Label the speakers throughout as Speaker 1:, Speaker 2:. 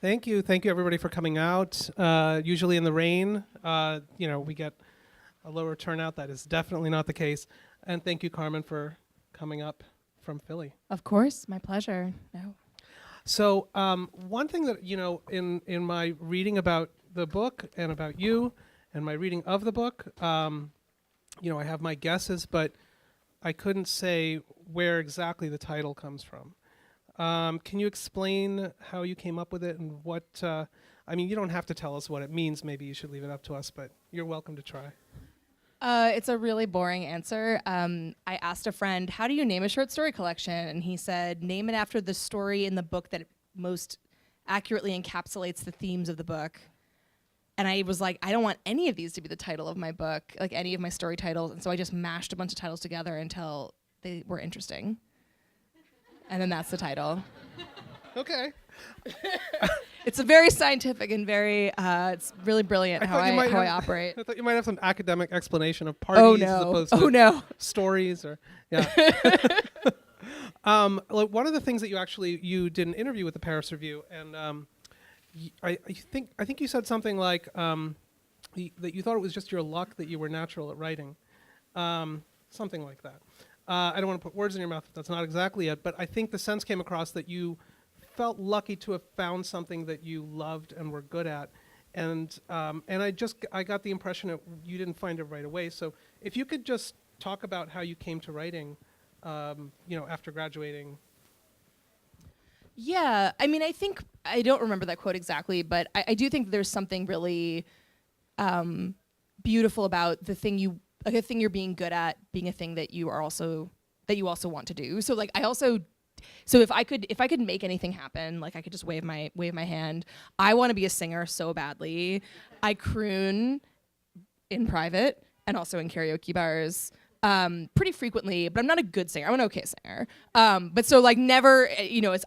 Speaker 1: Thank you everybody for coming out. Usually in the rain, we get a lower turnout. That is definitely not the case. And thank you, Carmen, for coming up from Philly.
Speaker 2: Of course, my pleasure. No.
Speaker 1: So one thing that, in my reading about the book and about you and my reading of the book, I have my guesses, but I couldn't say where exactly the title comes from. Can you explain how you came up with it and what, you don't have to tell us what it means. Maybe you should leave it up to us, but you're welcome to try.
Speaker 2: It's a really boring answer. I asked a friend, how do you name a short story collection? And he said, name it after the story in the book that most accurately encapsulates the themes of the book. And I was like, I don't want any of these to be the title of my book, like any of my story titles. And so I just mashed a bunch of titles together until they were interesting. And then that's the title.
Speaker 1: Okay.
Speaker 2: It's a very scientific and very, it's really brilliant how I operate.
Speaker 1: I thought you might have some academic explanation of parties as opposed to stories or, yeah. One of the things that you did an interview with the Paris Review, and I think you said something like that you thought it was just your luck that you were natural at writing, something like that. I don't want to put words in your mouth if that's not exactly it, but I think the sense came across that you felt lucky to have found something that you loved and were good at, and I got the impression that you didn't find it right away. So if you could just talk about how you came to writing, after graduating.
Speaker 2: Yeah, I think I don't remember that quote exactly, but I do think there's something really beautiful about the thing you're being good at being a thing that you also want to do. So like if I could make anything happen, like I could just wave my hand. I want to be a singer so badly. I croon in private and also in karaoke bars pretty frequently, but I'm not a good singer. I'm an okay singer. But so like never,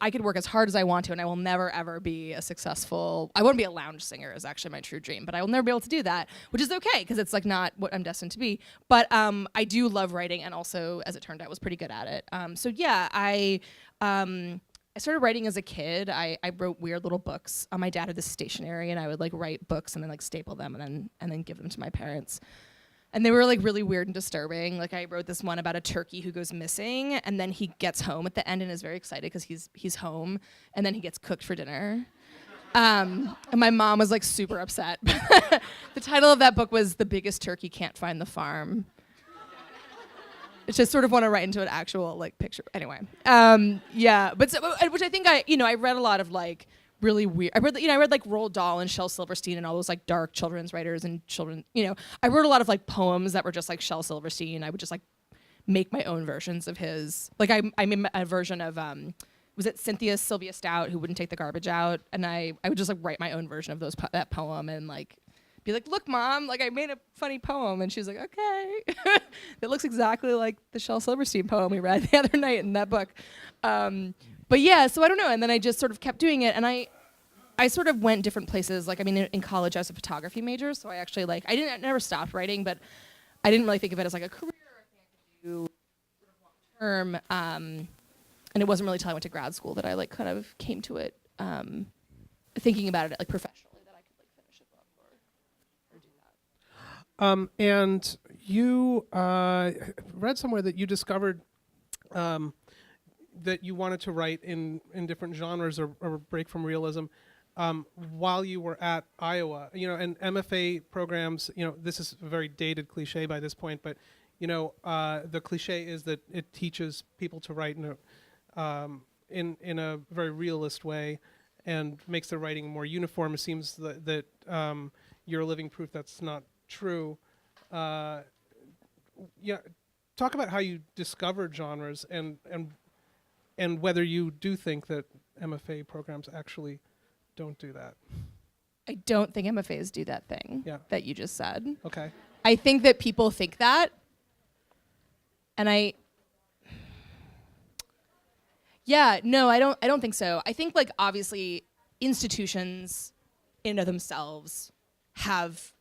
Speaker 2: I could work as hard as I want to, and I will never ever be a successful. I want to be a lounge singer is actually my true dream, but I will never be able to do that, which is okay because it's like not what I'm destined to be. But I do love writing, and also, as it turned out, was pretty good at it. So yeah, I started writing as a kid. I wrote weird little books. My dad had this stationery, and I would like write books and then like staple them and then give them to my parents. And they were like really weird and disturbing. Like I wrote this one about a turkey who goes missing, and then he gets home at the end and is very excited because he's home, and then he gets cooked for dinner. And my mom was like super upset. The title of that book was "The Biggest Turkey Can't Find the Farm." It's just sort of want to write into an actual like picture. Anyway, yeah. But which I think I read a lot of like really weird. I read like Roald Dahl and Shel Silverstein and all those like dark children's writers and children. I wrote a lot of like poems that were just like Shel Silverstein. I would just like make my own versions of his. Like I made a version of was it Sylvia Stout who wouldn't take the garbage out, and I would just like write my own version of that poem and like be like, look, Mom, like I made a funny poem, and she's like, okay, that looks exactly like the Shel Silverstein poem we read the other night in that book. But yeah, so I don't know. And then I just sort of kept doing it. And I sort of went different places. Like, in college, I was a photography major. So I actually, I never stopped writing, but I didn't really think of it as like a career or a thing I could do sort of long term. And it wasn't really until I went to grad school that I like kind of came to it, thinking about it like professionally, that I could like finish a book or do that.
Speaker 1: And you read somewhere that you discovered that you wanted to write in different genres or break from realism while you were at Iowa. And MFA programs, this is a very dated cliche by this point, but the cliche is that it teaches people to write in a very realist way and makes the writing more uniform. It seems that you're a living proof that's not true. Talk about how you discovered genres and whether you do think that MFA programs actually don't do that.
Speaker 2: I don't think MFAs do that thing that you just said.
Speaker 1: Okay.
Speaker 2: I think that people think that, and I don't think so. I think like obviously institutions in and of themselves have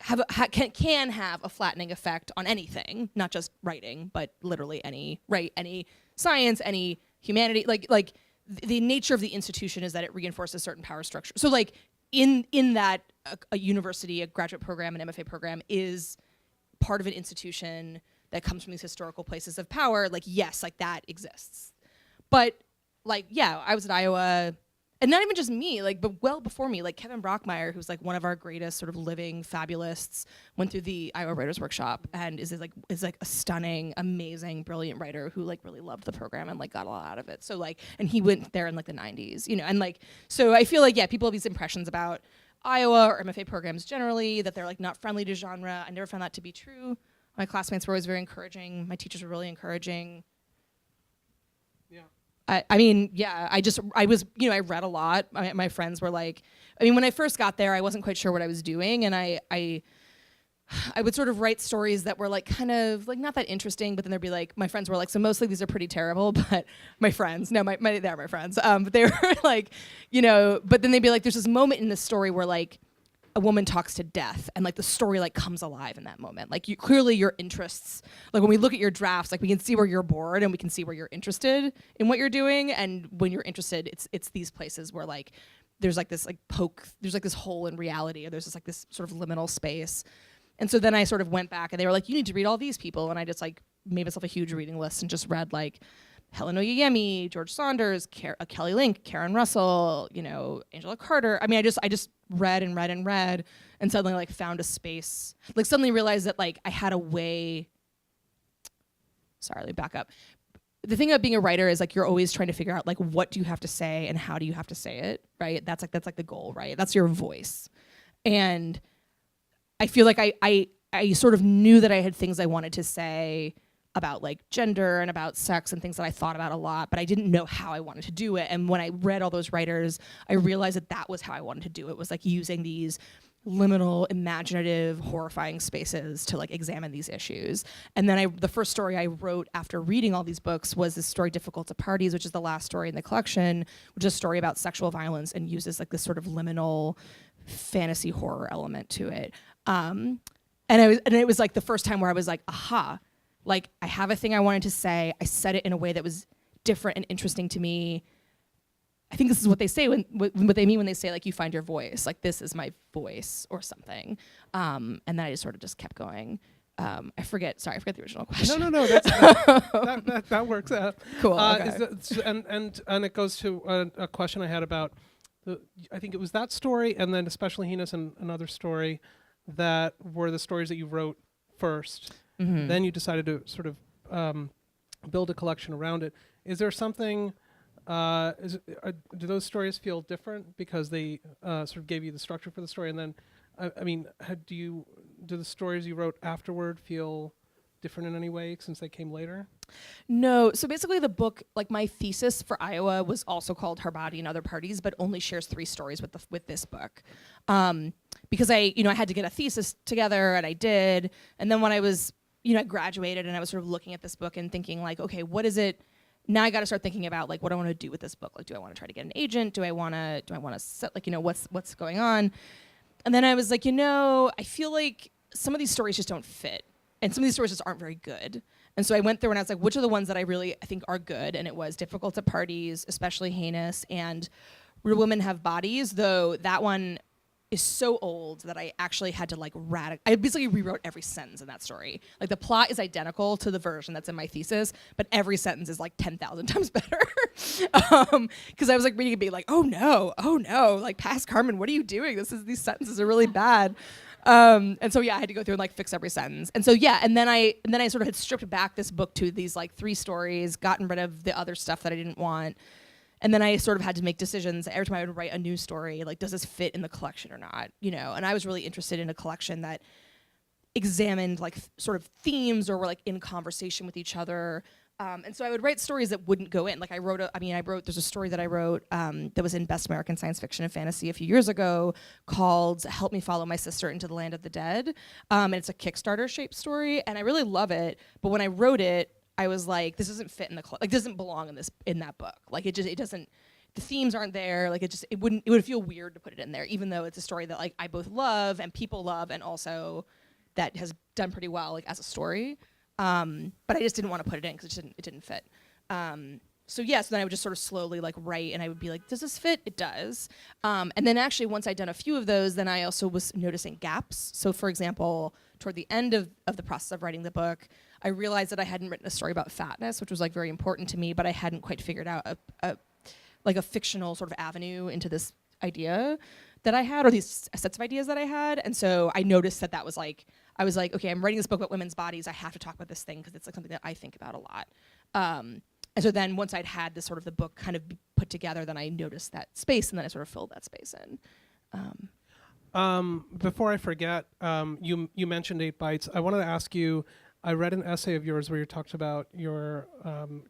Speaker 2: can have a flattening effect on anything, not just writing, but literally any science, any humanity. Like the nature of the institution is that it reinforces certain power structure. So like in that a university, a graduate program, an MFA program is part of an institution that comes from these historical places of power. Like yes, like that exists. But like yeah, I was at Iowa. And not even just me, like, but well before me, like Kevin Brockmeyer, who's like one of our greatest sort of living fabulists, went through the Iowa Writers Workshop and is like a stunning, amazing, brilliant writer who like really loved the program and like got a lot out of it. So like, and he went there in like the 90s, you know, and like, so I feel like, yeah, people have these impressions about Iowa or MFA programs generally, that they're like not friendly to genre. I never found that to be true. My classmates were always very encouraging. My teachers were really encouraging. I mean, yeah, I was, you know, I read a lot. My friends were like, I mean, when I first got there, I wasn't quite sure what I was doing. And I would sort of write stories that were like kind of like not that interesting, but then there'd be like, my friends were like, so mostly these are pretty terrible, but my friends, no, they're my friends. But they were like, you know, but then they'd be like, there's this moment in this story where like a woman talks to death and like the story like comes alive in that moment. Like clearly your interests, like when we look at your drafts, like we can see where you're bored and we can see where you're interested in what you're doing. And when you're interested, it's these places where like, there's like this like there's like this hole in reality, or there's this like this sort of liminal space. And so then I sort of went back and they were like, you need to read all these people. And I just like made myself a huge reading list and just read like Helen Oyeyemi, George Saunders, Kelly Link, Karen Russell, you know, Angela Carter. I mean, I just read and read and read, and suddenly like found a space. Like suddenly realized that like I had a way. Sorry, let me back up. The thing about being a writer is like you're always trying to figure out like what do you have to say and how do you have to say it, right? That's like the goal, right? That's your voice. And I feel like I sort of knew that I had things I wanted to say about like gender and about sex and things that I thought about a lot, but I didn't know how I wanted to do it. And when I read all those writers, I realized that that was how I wanted to do it, was like using these liminal, imaginative, horrifying spaces to like examine these issues. And then the first story I wrote after reading all these books was this story, Difficult at Parties, which is the last story in the collection, which is a story about sexual violence and uses like this sort of liminal fantasy horror element to it. And it was like the first time where I was like, aha, like I have a thing I wanted to say. I said it in a way that was different and interesting to me. I think this is what they say what they mean when they say like you find your voice. Like this is my voice or something. And then I just sort of just kept going. I forget the original question.
Speaker 1: No. That works out.
Speaker 2: Cool. Okay.
Speaker 1: And it goes to a question I had about I think it was that story, and then especially Heinous and another story that were the stories that you wrote first. Mm-hmm. Then you decided to sort of build a collection around it. Is there something? Do those stories feel different because they sort of gave you the structure for the story? And then, I mean, do the stories you wrote afterward feel different in any way since they came later?
Speaker 2: No. So basically, the book, like my thesis for Iowa, was also called Her Body and Other Parties, but only shares 3 stories with this book. Because I had to get a thesis together, and I did. And then when I was, I graduated, and I was sort of looking at this book and thinking like, okay, what is it? Now I got to start thinking about like what I want to do with this book. Like, do I want to try to get an agent? Do I want to set like, what's going on? And then I was like, I feel like some of these stories just don't fit, and some of these stories just aren't very good. And so I went through and I was like, which are the ones that I think are good? And it was Difficult at Parties, especially Heinous, and Real Women Have Bodies, though that one is so old that I actually had to like I basically rewrote every sentence in that story. Like the plot is identical to the version that's in my thesis, but every sentence is like 10,000 times better. Because I was like reading it being like, oh no, like past Carmen, what are you doing? These sentences are really bad. And so I had to go through and like fix every sentence. And so and then I sort of had stripped back this book to these like 3 stories, gotten rid of the other stuff that I didn't want. And then I sort of had to make decisions every time I would write a new story, like, does this fit in the collection or not? And I was really interested in a collection that examined like sort of themes or were like in conversation with each other. And so I would write stories that wouldn't go in. Like there's a story that I wrote that was in Best American Science Fiction and Fantasy a few years ago called Help Me Follow My Sister into the Land of the Dead. And it's a Kickstarter shaped story, and I really love it. But when I wrote it, I was like, this doesn't fit in the doesn't belong in that book. Like it doesn't. the themes aren't there. Like it would feel weird to put it in there, even though it's a story that like I both love and people love, and also that has done pretty well like as a story. But I just didn't want to put it in because it didn't fit. So then I would just sort of slowly like write, and I would be like, does this fit? It does. And then actually once I'd done a few of those, then I also was noticing gaps. So for example, toward the end of the process of writing the book, I realized that I hadn't written a story about fatness, which was like very important to me, but I hadn't quite figured out a fictional sort of avenue into this idea that I had, or these sets of ideas that I had. And so I noticed that was like, I was like, okay, I'm writing this book about women's bodies. I have to talk about this thing because it's like something that I think about a lot. And so then once I'd had this sort of the book kind of put together, then I noticed that space, and then I sort of filled that space in.
Speaker 1: Before I forget, you mentioned 8 Bites. I wanted to ask you, I read an essay of yours where you talked about you wrote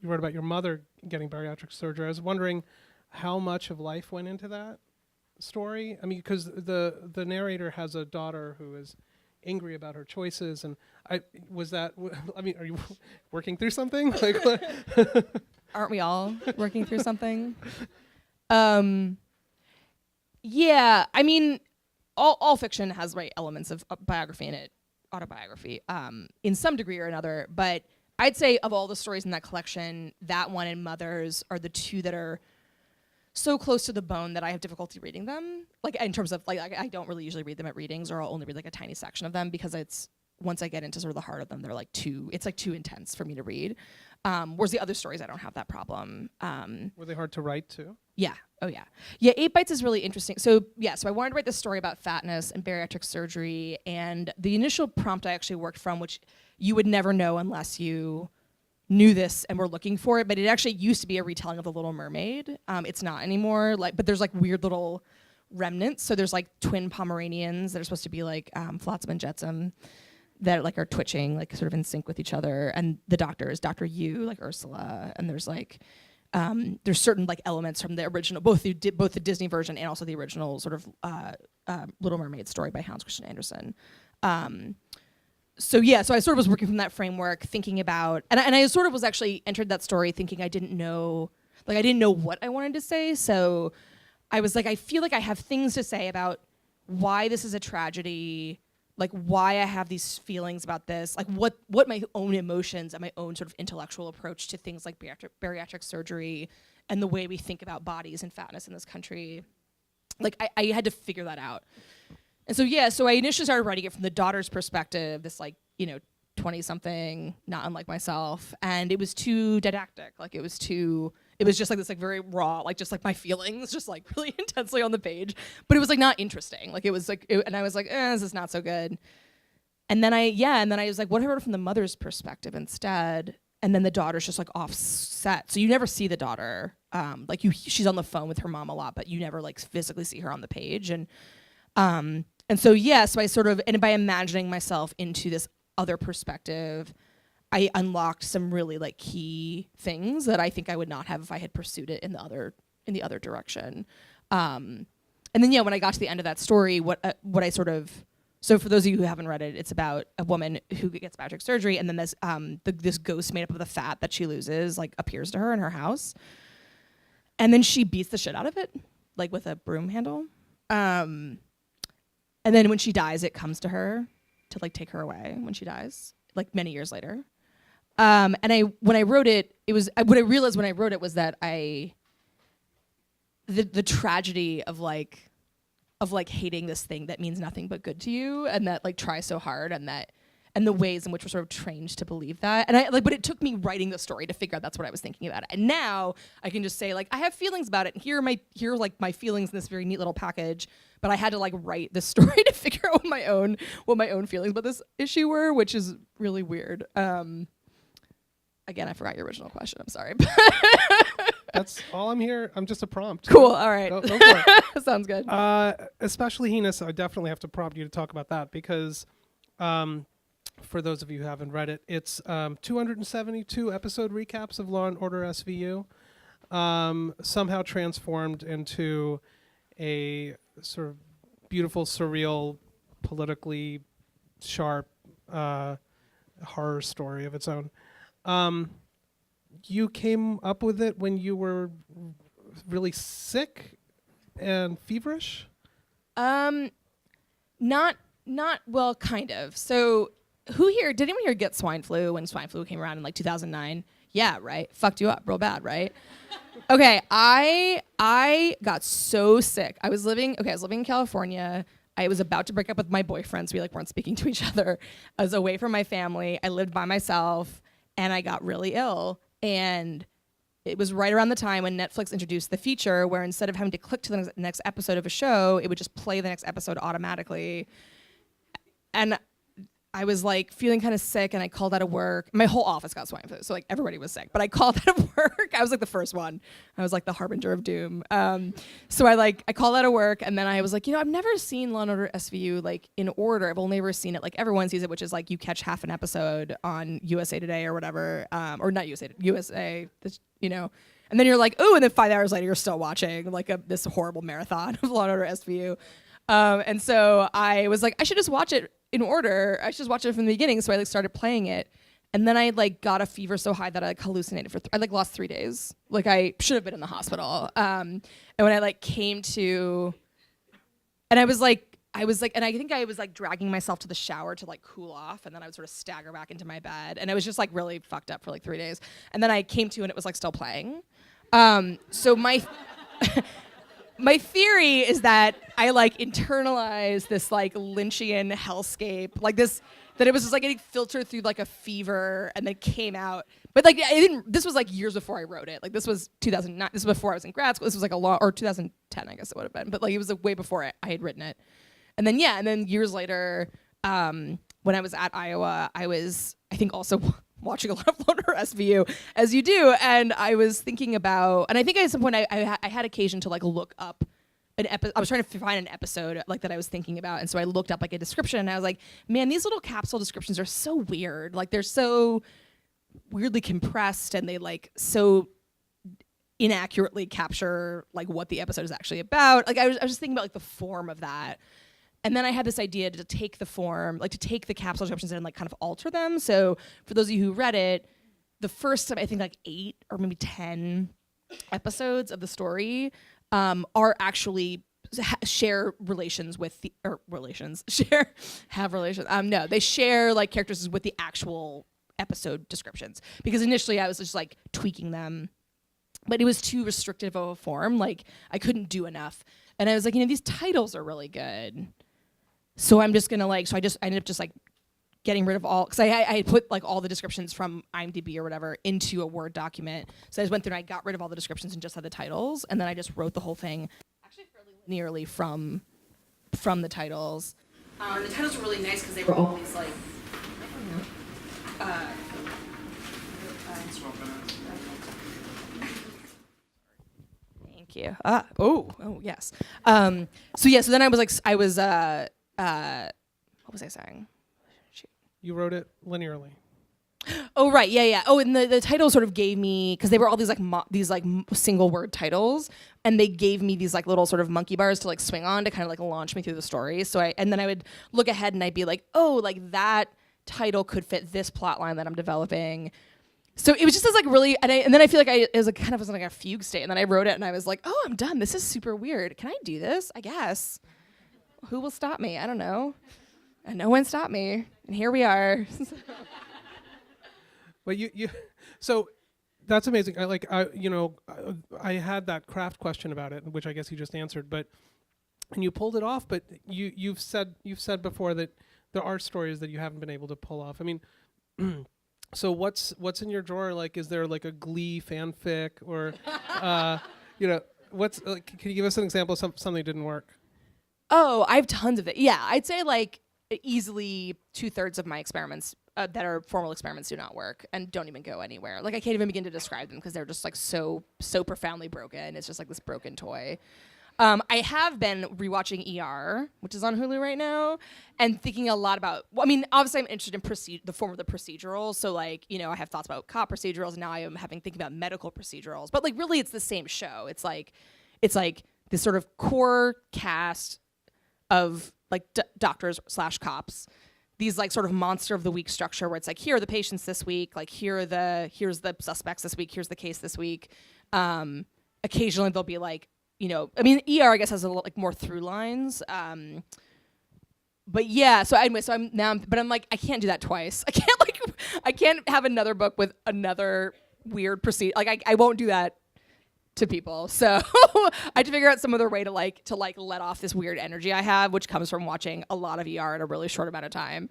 Speaker 1: about your mother getting bariatric surgery. I was wondering how much of life went into that story. I mean, because the narrator has a daughter who is angry about her choices, and are you working through something? Like,
Speaker 2: Aren't we all working through something? Yeah, I mean, all fiction has elements of biography in it, autobiography, in some degree or another. But I'd say of all the stories in that collection, that one and Mother's are the two that are so close to the bone that I have difficulty reading them. Like in terms of like I don't really usually read them at readings, or I'll only read like a tiny section of them because it's once I get into sort of the heart of them, they're like too intense for me to read. Whereas the other stories, I don't have that problem.
Speaker 1: Were they hard to write too?
Speaker 2: Yeah. Oh yeah. Yeah. 8 Bites is really interesting. So I wanted to write this story about fatness and bariatric surgery, and the initial prompt I actually worked from, which you would never know unless you knew this and were looking for it, but it actually used to be a retelling of The Little Mermaid. It's not anymore. But there's like weird little remnants. So there's like twin Pomeranians that are supposed to be like Flotsam and Jetsam that like are twitching, like sort of in sync with each other. And the doctor is Dr. Yu, like Ursula. And there's like there's certain like elements from the original, both the Disney version and also the original sort of Little Mermaid story by Hans Christian Andersen. So I sort of was working from that framework, thinking about, and I sort of was actually entered that story thinking I didn't know what I wanted to say. So I was like, I feel like I have things to say about why this is a tragedy, like why I have these feelings about this, like what my own emotions and my own sort of intellectual approach to things like bariatric surgery and the way we think about bodies and fatness in this country. Like I had to figure that out. And so I initially started writing it from the daughter's perspective, this 20-something, not unlike myself, and it was too didactic. Like it was just like this like very raw, like just like my feelings, just like really intensely on the page. But it was like not interesting. Like it was like, and I was like, this is not so good. And then I was like, what if I wrote it from the mother's perspective instead? And then the daughter's just like offset, so you never see the daughter. She's on the phone with her mom a lot, but you never like physically see her on the page. So I sort of, and by imagining myself into this other perspective, I unlocked some really like key things that I think I would not have if I had pursued it in the other direction. And then when I got to the end of that story, so for those of you who haven't read it, it's about a woman who gets bariatric surgery, and then this ghost made up of the fat that she loses like appears to her in her house, and then she beats the shit out of it like with a broom handle. And then when she dies, it comes to her to like take her away when she dies, like many years later. And when I wrote it, what I realized when I wrote it was that the tragedy of hating this thing that means nothing but good to you, and that like tries so hard, and the ways in which we're sort of trained to believe that. And but it took me writing the story to figure out that's what I was thinking about it. And now I can just say like, I have feelings about it, and here are like my feelings in this very neat little package. But I had to like write this story to figure out what my own feelings about this issue were, which is really weird. Again, I forgot your original question. I'm sorry.
Speaker 1: That's all I'm here. I'm just a prompt.
Speaker 2: Cool. All right.
Speaker 1: Go for it.
Speaker 2: Sounds good.
Speaker 1: Especially Heinous, I definitely have to prompt you to talk about that because for those of you who haven't read it, it's 272 episode recaps of Law & Order SVU, somehow transformed into a sort of beautiful, surreal, politically sharp horror story of its own. You came up with it when you were really sick and feverish?
Speaker 2: Not well, kind of. So did anyone here get swine flu when swine flu came around in like 2009? Yeah, right. Fucked you up real bad, right? Okay, I got so sick. I was living in California. I was about to break up with my boyfriend, so we weren't speaking to each other. I was away from my family. I lived by myself, and I got really ill. And it was right around the time when Netflix introduced the feature where instead of having to click to the next episode of a show, it would just play the next episode automatically. And I was like feeling kind of sick, and I called out of work. My whole office got swine flu, so like everybody was sick. But I called out of work. I was like the first one. I was like the harbinger of doom. So I called out of work, and then I was like, I've never seen Law & Order SVU like in order. I've only ever seen it like everyone sees it, which is like you catch half an episode on USA Today or whatever, or not USA, and then you're like, oh, and then 5 hours later you're still watching like this horrible marathon of Law & Order SVU. And so I was like, I should just watch it in order. I should just watch it from the beginning. So I started playing it, and then I got a fever so high that I hallucinated I lost 3 days. Like I should have been in the hospital. And when I came to, and I was like, and I think I was dragging myself to the shower to cool off, and then I would sort of stagger back into my bed, and I was just really fucked up for 3 days. And then I came to, and it was still playing. So my my theory is that I internalized this Lynchian hellscape, that it was just getting filtered through a fever, and then came out. But it didn't. This was years before I wrote it. This was 2009. This was before I was in grad school. This was a long, or 2010, I guess it would have been. But it was way before I had written it. And then and then years later, when I was at Iowa, I was also watching a lot of Law & Order SVU, as you do, and I was thinking about, and I think at some point I had occasion to look up an episode. I was trying to find an episode that I was thinking about, and so I looked up a description, and I was like, man, these little capsule descriptions are so weird. They're so weirdly compressed, and they so inaccurately capture what the episode is actually about. I was just thinking about the form of that. And then I had this idea to take the form, to take the capsule descriptions and kind of alter them. So for those of you who read it, the first, I think 8 or maybe 10 episodes of the story are actually share relations with the, or relations, have relations. No, they share characters with the actual episode descriptions. Because initially I was just tweaking them, but it was too restrictive of a form. I couldn't do enough. And I was like, these titles are really good. So I'm just gonna I ended up just getting rid of all, because I put like all the descriptions from IMDb or whatever into a Word document. So I just went through and I got rid of all the descriptions and just had the titles, and then I just wrote the whole thing actually fairly linearly from the titles. The titles were really nice because they were always like, thank you. Oh yes. So then I was like, what was I saying?
Speaker 1: You wrote it linearly.
Speaker 2: Oh right, yeah. Oh, and the title sort of gave me, because they were all these single word titles, and they gave me these little sort of monkey bars to swing on to kind of launch me through the story. So then I would look ahead and I'd be like, oh, that title could fit this plot line that I'm developing. So it was just this really, and then I feel like it was kind of was a fugue state, and then I wrote it and I was like, oh, I'm done. This is super weird. Can I do this? I guess. Who will stop me? I don't know. And no one stopped me, and here we are.
Speaker 1: But so that's amazing. I had that craft question about it, which I guess you just answered, and you pulled it off. But you've said before that there are stories that you haven't been able to pull off. I mean, so what's in your drawer? Is there a Glee fanfic or, what's can you give us an example of something that didn't work?
Speaker 2: Oh, I have tons of it. Yeah, I'd say easily 2/3 of my experiments that are formal experiments do not work and don't even go anywhere. I can't even begin to describe them because they're just so profoundly broken. It's just this broken toy. I have been rewatching ER, which is on Hulu right now, and thinking a lot about, obviously I'm interested in the form of the procedural. So I have thoughts about cop procedurals, and now I am thinking about medical procedurals. But really it's the same show. It's this sort of core cast of doctors / cops, these sort of monster of the week structure where it's here are the patients this week, here's the suspects this week, here's the case this week, and occasionally there'll be like, I mean, ER I guess has a little, like more through lines. But yeah, so anyway, but I'm like, I can't do that twice. I can't have another book with another weird like I won't do that to people. So I had to figure out some other way to let off this weird energy I have, which comes from watching a lot of ER in a really short amount of time.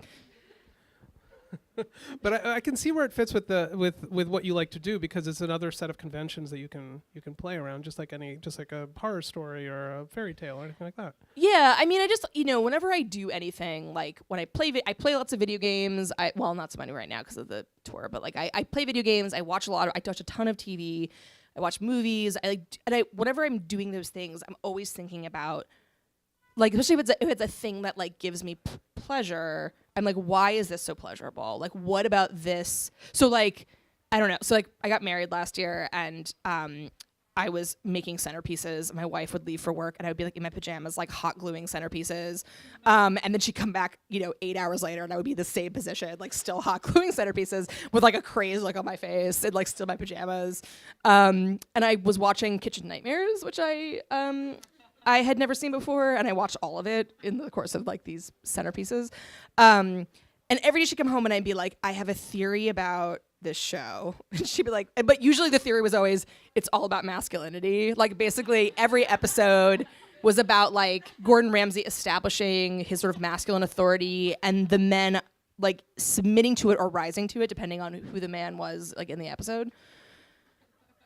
Speaker 1: But I can see where it fits with what you like to do, because it's another set of conventions that you can play around, just like a horror story or a fairy tale or anything like that.
Speaker 2: Yeah, I mean, I just whenever I do anything, like when I play lots of video games. Not so many right now because of the tour, but like I play video games. I watch I watch a ton of TV. I watch movies. Whenever I'm doing those things, I'm always thinking about, like, especially if it's a thing that like gives me pleasure. I'm like, why is this so pleasurable? Like, what about this? So like, I don't know. So like, I got married last year, and I was making centerpieces. My wife would leave for work, and I would be like in my pajamas, like hot gluing centerpieces. And then she'd come back, 8 hours later, and I would be in the same position, like still hot gluing centerpieces with like a crazy look on my face and like still my pajamas. And I was watching Kitchen Nightmares, which I had never seen before, and I watched all of it in the course of like these centerpieces. And every day she'd come home and I'd be like, I have a theory about this show. And she'd be like, but usually the theory was always, it's all about masculinity. Like basically every episode was about like Gordon Ramsay establishing his sort of masculine authority and the men like submitting to it or rising to it, depending on who the man was like in the episode.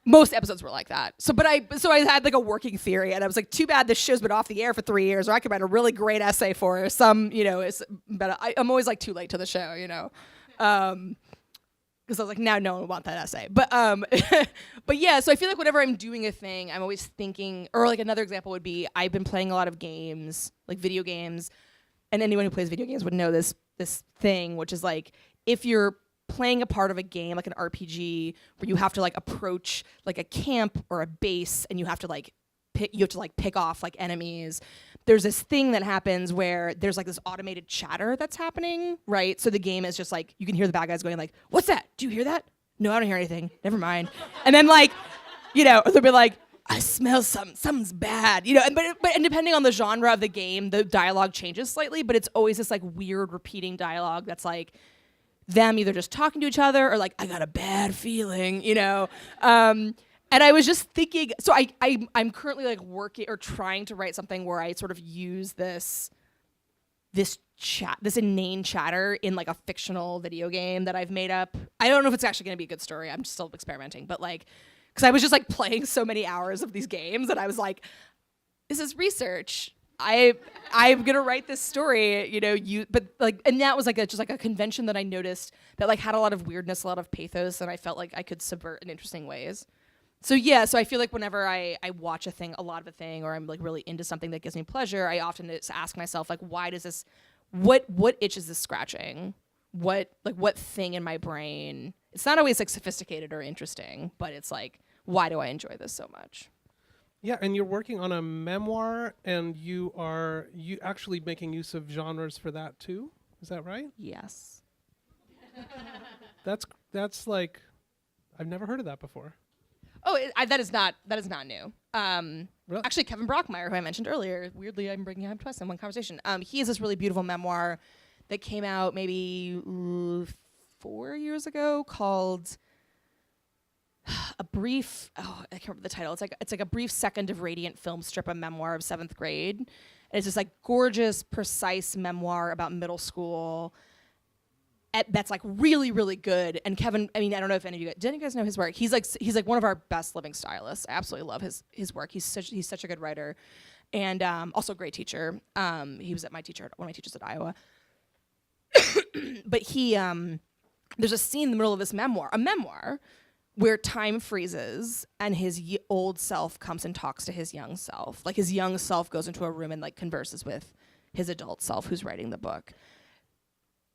Speaker 2: Most episodes were like that. So I had like a working theory, and I was like, too bad this show's been off the air for 3 years, or I could write a really great essay for her. But I'm always like too late to the show, because I was like, now no one will want that essay. But but yeah, so I feel like whenever I'm doing a thing, I'm always thinking, or like another example would be, I've been playing a lot of games, like video games, and anyone who plays video games would know this thing, which is like, if you're playing a part of a game like an RPG where you have to like approach like a camp or a base, and you have to pick off like enemies, there's this thing that happens where there's like this automated chatter that's happening, right? So the game is just like, you can hear the bad guys going like, what's that? Do you hear that? No, I don't hear anything. Never mind. And then like, they'll be like, I smell something's bad, and depending on the genre of the game, the dialogue changes slightly, but it's always this like weird repeating dialogue that's like them either just talking to each other or like, I got a bad feeling, and I was just thinking, so I'm currently like working or trying to write something where I sort of use this inane chatter in like a fictional video game that I've made up. I don't know if it's actually going to be a good story. I'm still experimenting, but like, because I was just like playing so many hours of these games, and I was like, this is research. I'm gonna write this story, and that was like just like a convention that I noticed that like had a lot of weirdness, a lot of pathos, and I felt like I could subvert in interesting ways. So yeah, so I feel like whenever I watch a lot of a thing, or I'm like really into something that gives me pleasure, I often just ask myself like, why does this, what itch is this scratching? What thing in my brain? It's not always like sophisticated or interesting, but it's like, why do I enjoy this so much?
Speaker 1: Yeah, and you're working on a memoir, and you actually making use of genres for that too. Is that right?
Speaker 2: Yes.
Speaker 1: That's like, I've never heard of that before.
Speaker 2: Oh, that is not new.
Speaker 1: Really?
Speaker 2: Actually, Kevin Brockmeyer, who I mentioned earlier, weirdly I'm bringing him twice in one conversation. He has this really beautiful memoir that came out maybe 4 years ago called I can't remember the title. It's like a brief second of radiant film strip, a memoir of 7th grade. And it's this like gorgeous, precise memoir about middle school. That's like really, really good. And Kevin, I don't know if any of you guys know his work? He's like one of our best living stylists. I absolutely love his work. He's such a good writer, and also a great teacher. He was one of my teachers at Iowa. But there's a scene in the middle of this memoir, where time freezes and his old self comes and talks to his young self. Like his young self goes into a room and like converses with his adult self who's writing the book.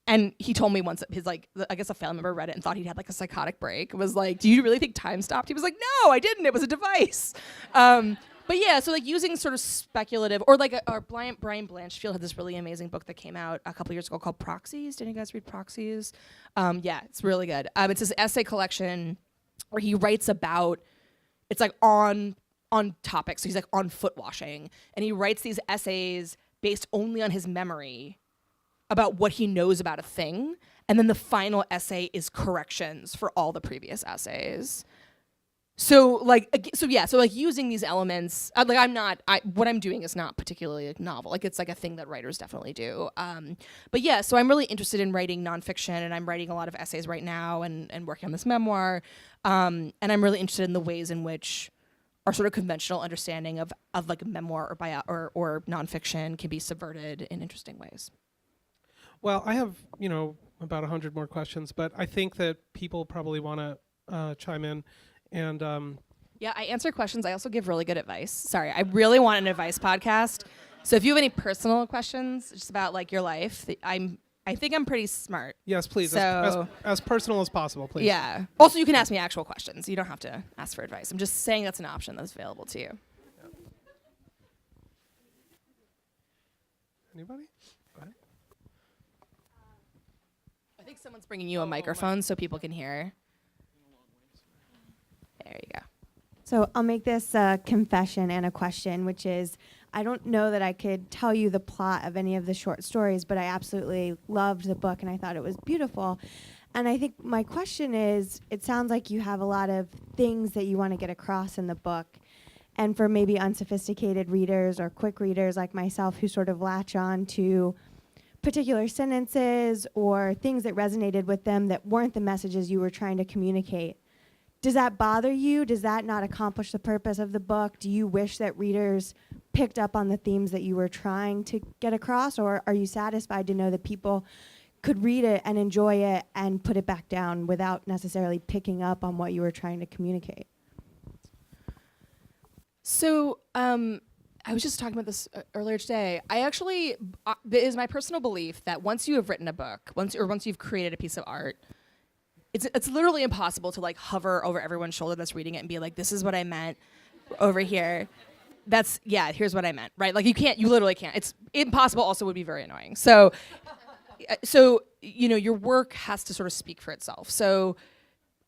Speaker 2: And he told me once that I guess a family member read it and thought he'd had like a psychotic break. It was like, do you really think time stopped? He was like, no, I didn't. It was a device. But yeah, so like using sort of speculative, or like Brian Blanchfield had this really amazing book that came out a couple years ago called Proxies. Did you guys read Proxies? Yeah, it's really good. It's this essay collection where he writes about, it's like on on topics. So he's like on foot washing, and he writes these essays based only on his memory about what he knows about a thing, and then the final essay is corrections for all the previous essays. So using these elements, what I'm doing is not particularly like novel. Like it's like a thing that writers definitely do. But yeah, so I'm really interested in writing nonfiction, and I'm writing a lot of essays right now and working on this memoir. And I'm really interested in the ways in which our sort of conventional understanding of like memoir or nonfiction can be subverted in interesting ways.
Speaker 1: Well, I have, about 100 more questions, but I think that people probably want to chime in. And
Speaker 2: yeah, I answer questions. I also give really good advice. Sorry, I really want an advice podcast. So if you have any personal questions just about like your life, I think I'm pretty smart.
Speaker 1: Yes, please.
Speaker 2: So,
Speaker 1: as personal as possible, please.
Speaker 2: Yeah. Also, you can ask me actual questions. You don't have to ask for advice. I'm just saying that's an option that's available to you.
Speaker 1: Yeah. Anybody? Go ahead.
Speaker 2: I think someone's bringing you a microphone so people can hear. There you go.
Speaker 3: So I'll make this a confession and a question, which is, I don't know that I could tell you the plot of any of the short stories, but I absolutely loved the book and I thought it was beautiful. And I think my question is, it sounds like you have a lot of things that you want to get across in the book. And for maybe unsophisticated readers or quick readers like myself who sort of latch on to particular sentences or things that resonated with them that weren't the messages you were trying to communicate. Does that bother you? Does that not accomplish the purpose of the book? Do you wish that readers picked up on the themes that you were trying to get across? Or are you satisfied to know that people could read it and enjoy it and put it back down without necessarily picking up on what you were trying to communicate?
Speaker 2: So I was just talking about this earlier today. I actually, it is my personal belief that once you have written a book, once you've created a piece of art, it's literally impossible to like hover over everyone's shoulder that's reading it and be like, this is what I meant over here. Here's what I meant, right? Like you literally can't. It's impossible, also would be very annoying. So your work has to sort of speak for itself. So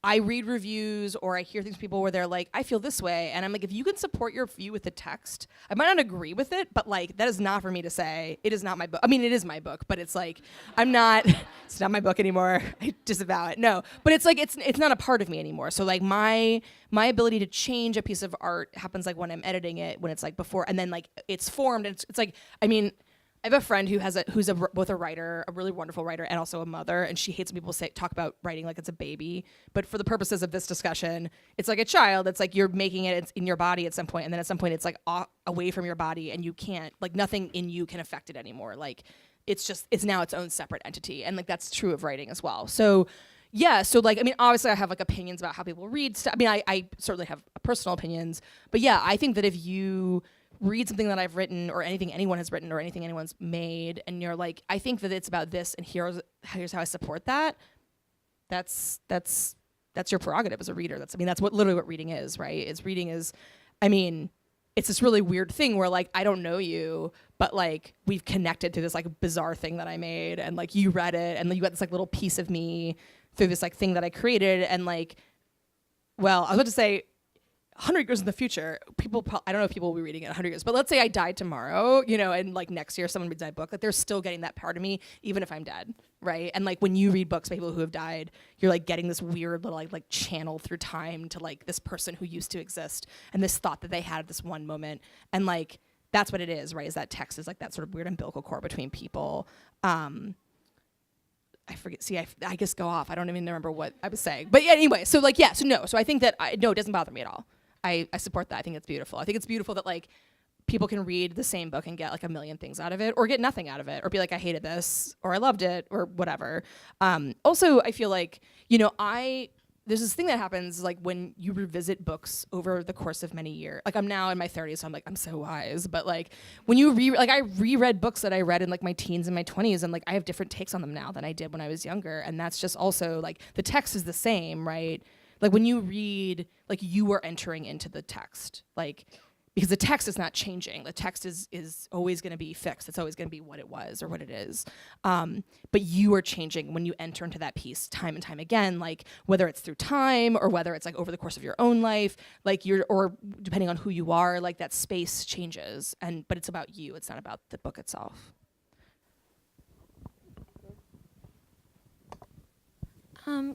Speaker 2: I read reviews or I hear things from people where they're like, I feel this way. And I'm like, if you can support your view with the text, I might not agree with it, but like, that is not for me to say. It is not my book. I mean, it is my book, but it's like, it's not my book anymore. I disavow it. No, but it's like, it's not a part of me anymore. So like my ability to change a piece of art happens like when I'm editing it, when it's like before, and then like it's formed. And it's like, I mean, I have a friend who's both a writer, a really wonderful writer, and also a mother, and she hates when people talk about writing like it's a baby. But for the purposes of this discussion, it's like a child. It's like you're making it, it's in your body at some point, and then at some point it's like away from your body, and you can't, like nothing in you can affect it anymore. Like it's now its own separate entity, and like that's true of writing as well. So yeah, so like, I mean, obviously I have like opinions about how people read stuff. I mean, I certainly have personal opinions, but yeah, I think that if you read something that I've written or anything anyone has written or anything anyone's made and you're like, I think that it's about this and here's how I support that, that's your prerogative as a reader. That's literally what reading is, right? I mean, it's this really weird thing where like, I don't know you, but like we've connected to this like bizarre thing that I made and like you read it and then you got this like little piece of me through this like thing that I created and like, well, I was about to say 100 years in the future, I don't know if people will be reading it 100 years, but let's say I died tomorrow, and like next year someone reads my book, like they're still getting that part of me, even if I'm dead, right? And like when you read books by people who have died, you're like getting this weird little like channel through time to like this person who used to exist and this thought that they had at this one moment. And like, that's what it is, right? Is that text is like that sort of weird umbilical cord between people. I forget. See, I just go off. I don't even remember what I was saying. But yeah, anyway, so like, yeah, so no. So I think that, no, it doesn't bother me at all. I support that. I think it's beautiful. I think it's beautiful that like people can read the same book and get like a million things out of it or get nothing out of it or be like, I hated this or I loved it or whatever. Also, I feel like, there's this thing that happens like when you revisit books over the course of many years. Like I'm now in my 30s, so I'm like, I'm so wise. But like when you I reread books that I read in like my teens and my 20s and like I have different takes on them now than I did when I was younger. And that's just also like the text is the same, right? Like when you read, like you are entering into the text. Like because the text is not changing. The text is always going to be fixed. It's always going to be what it was or what it is. But you are changing when you enter into that piece time and time again, like whether it's through time or whether it's like over the course of your own life, like or depending on who you are, like that space changes. But it's about you. It's not about the book itself.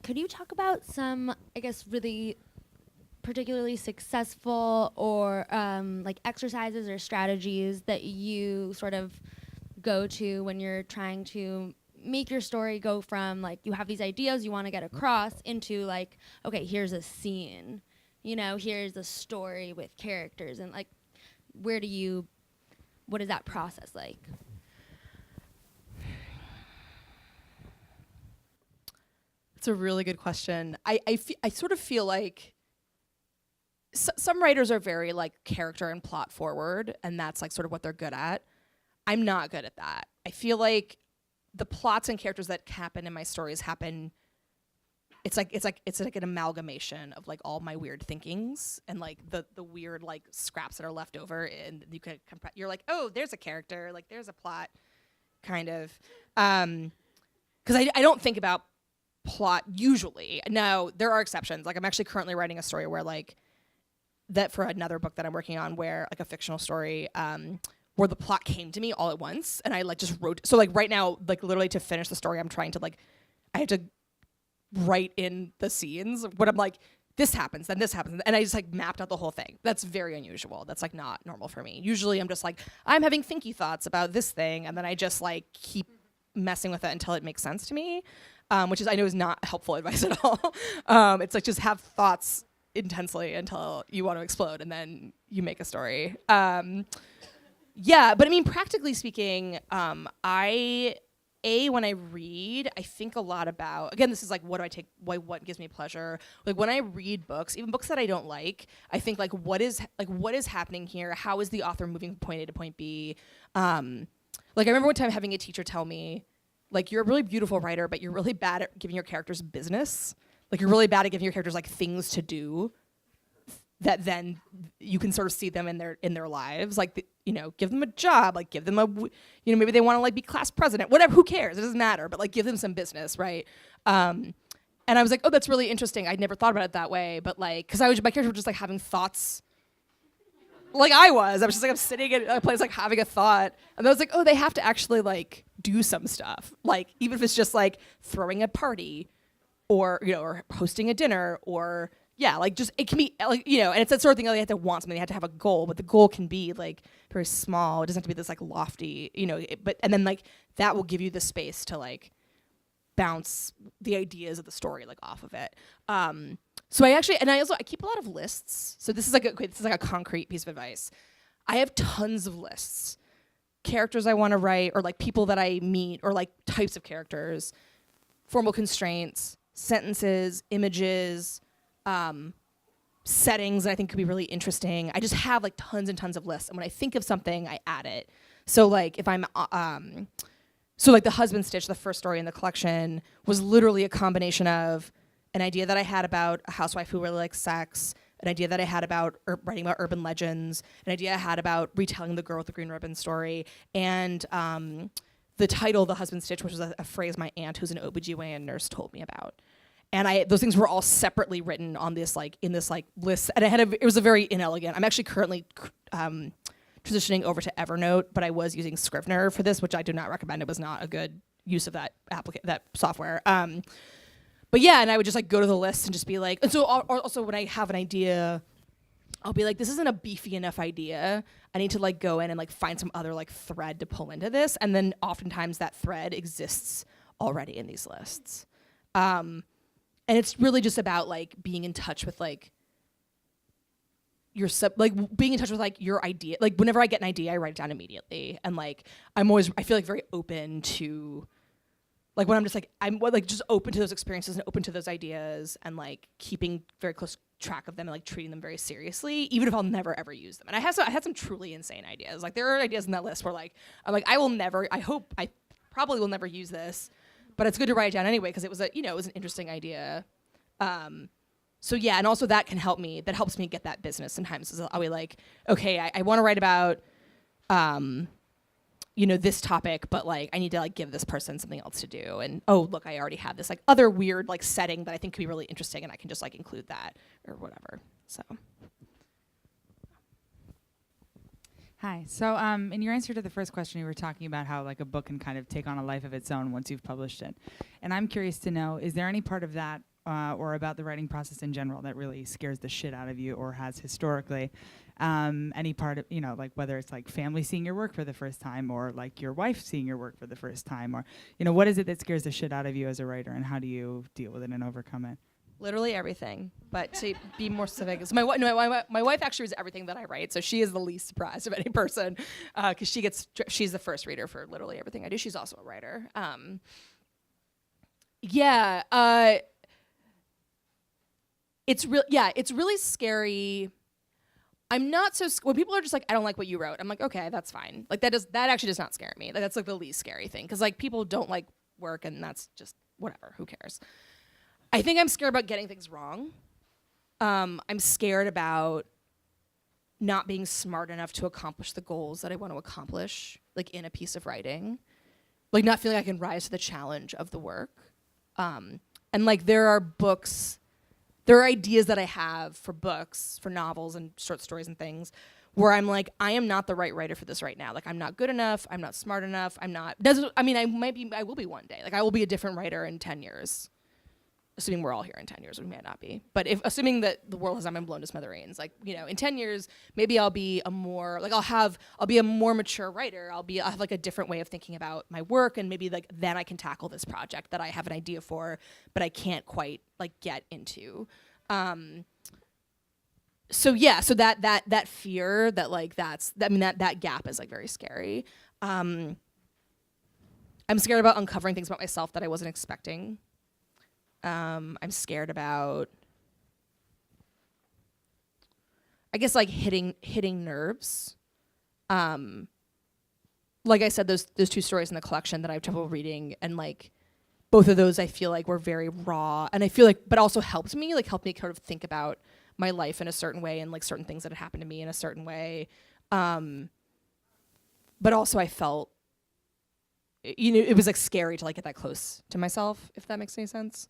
Speaker 4: Could you talk about some, I guess, really particularly successful or like exercises or strategies that you sort of go to when you're trying to make your story go from like you have these ideas you want to get across into like, okay, here's a scene, you know, here's a story with characters, and like what is that process like?
Speaker 2: It's a really good question. I sort of feel like some writers are very like character and plot forward, and that's like sort of what they're good at. I'm not good at that. I feel like the plots and characters that happen in my stories happen. It's like an amalgamation of like all my weird thinkings and like the weird like scraps that are left over, and you could you're like, oh, there's a character, like there's a plot, kind of. Because I don't think about plot usually. Now there are exceptions. Like I'm actually currently writing a story where like that for another book that I'm working on, where like a fictional story where the plot came to me all at once, and I like just wrote. So like right now, like literally to finish the story, I'm trying to like I have to write in the scenes when I'm like, this happens, then this happens, and I just like mapped out the whole thing. That's very unusual. That's like not normal for me. Usually I'm just like, I'm having thinky thoughts about this thing, and then I just like keep messing with it until it makes sense to me. Which is, I know, is not helpful advice at all. It's like just have thoughts intensely until you want to explode, and then you make a story. Yeah, but I mean, practically speaking, when I read, I think a lot about, again, this is like, what gives me pleasure? Like when I read books, even books that I don't like, I think like, what is happening here? How is the author moving from point A to point B? Like I remember one time having a teacher tell me, like, you're a really beautiful writer, but you're really bad at giving your characters business. Like, you're really bad at giving your characters, like, things to do that then you can sort of see them in their lives. Like, give them a job. Like, give them maybe they want to, like, be class president. Whatever, who cares? It doesn't matter. But, like, give them some business, right? And I was like, oh, that's really interesting. I'd never thought about it that way. But, like, because my characters were just, like, having thoughts. Like I was just like, I'm sitting in a place like having a thought, and I was like, oh, they have to actually like do some stuff, like even if it's just like throwing a party, or or hosting a dinner, or like just it can be like and it's that sort of thing. They have to want something, they have to have a goal, but the goal can be like very small. It doesn't have to be this like lofty, and then like that will give you the space to like bounce the ideas of the story like off of it. So I keep a lot of lists. So this is like a concrete piece of advice. I have tons of lists, characters I want to write, or like people that I meet, or like types of characters, formal constraints, sentences, images, settings that I think could be really interesting. I just have like tons and tons of lists, and when I think of something, I add it. So like if I'm so like The Husband Stitch, the first story in the collection, was literally a combination of an idea that I had about a housewife who really likes sex, an idea that I had about writing about urban legends, an idea I had about retelling the girl with the green ribbon story, and the title, The Husband Stitch, which was a phrase my aunt, who's an OBGYN nurse, told me about. And those things were all separately written on this in this list, and it was a very inelegant. I'm actually currently transitioning over to Evernote, but I was using Scrivener for this, which I do not recommend. It was not a good use of that software. But yeah, and I would just like go to the list and just be like, and so also when I have an idea, I'll be like, this isn't a beefy enough idea. I need to like go in and like find some other like thread to pull into this. And then oftentimes that thread exists already in these lists. And it's really just about like being in touch with like being in touch with like your idea. Like whenever I get an idea, I write it down immediately. And like, I feel like very open to, like when I'm just open to those experiences and open to those ideas, and like keeping very close track of them and like treating them very seriously, even if I'll never ever use them. And I had some truly insane ideas. Like there are ideas in that list where like I'm like, I probably will never use this, but it's good to write it down anyway because it was an interesting idea. So yeah, and also that can help me. That helps me get that business sometimes. Is I'll be like, okay, I want to write about, this topic, but like I need to like give this person something else to do. And oh, look, I already have this like other weird like setting that I think could be really interesting, and I can just like include that or whatever. So.
Speaker 5: Hi. So in your answer to the first question, you were talking about how like a book can kind of take on a life of its own once you've published it. And I'm curious to know, is there any part of that or about the writing process in general that really scares the shit out of you or has historically? Any part of, like whether it's like family seeing your work for the first time or like your wife seeing your work for the first time, or, what is it that scares the shit out of you as a writer, and how do you deal with it and overcome it?
Speaker 2: Literally everything, but to be more specific, my wife actually reads everything that I write, so she is the least surprised of any person, because she's the first reader for literally everything I do. She's also a writer. It's really scary. I'm not so when people are just like, I don't like what you wrote. I'm like, okay, that's fine. Like that actually does not scare me. Like, that's like the least scary thing, because like people don't like work, and that's just whatever. Who cares? I think I'm scared about getting things wrong. I'm scared about not being smart enough to accomplish the goals that I want to accomplish, like in a piece of writing, like not feeling I can rise to the challenge of the work. And like there are ideas that I have for books, for novels and short stories and things, where I'm like, I am not the right writer for this right now. Like I'm not good enough. I'm not smart enough. I will be one day. Like I will be a different writer in 10 years. Assuming we're all here in 10 years, we may not be. But assuming that the world has not been blown to smithereens, like, in 10 years, maybe I'll be a more mature writer. I'll have like a different way of thinking about my work, and maybe like then I can tackle this project that I have an idea for, but I can't quite like get into. So that fear that like that gap is like very scary. I'm scared about uncovering things about myself that I wasn't expecting. I'm scared about, I guess, like hitting nerves. Like I said, those two stories in the collection that I have trouble reading, and like both of those I feel like were very raw, and I feel like, but also helped me kind of think about my life in a certain way, and like certain things that had happened to me in a certain way. But also I felt, it was like scary to like get that close to myself, if that makes any sense.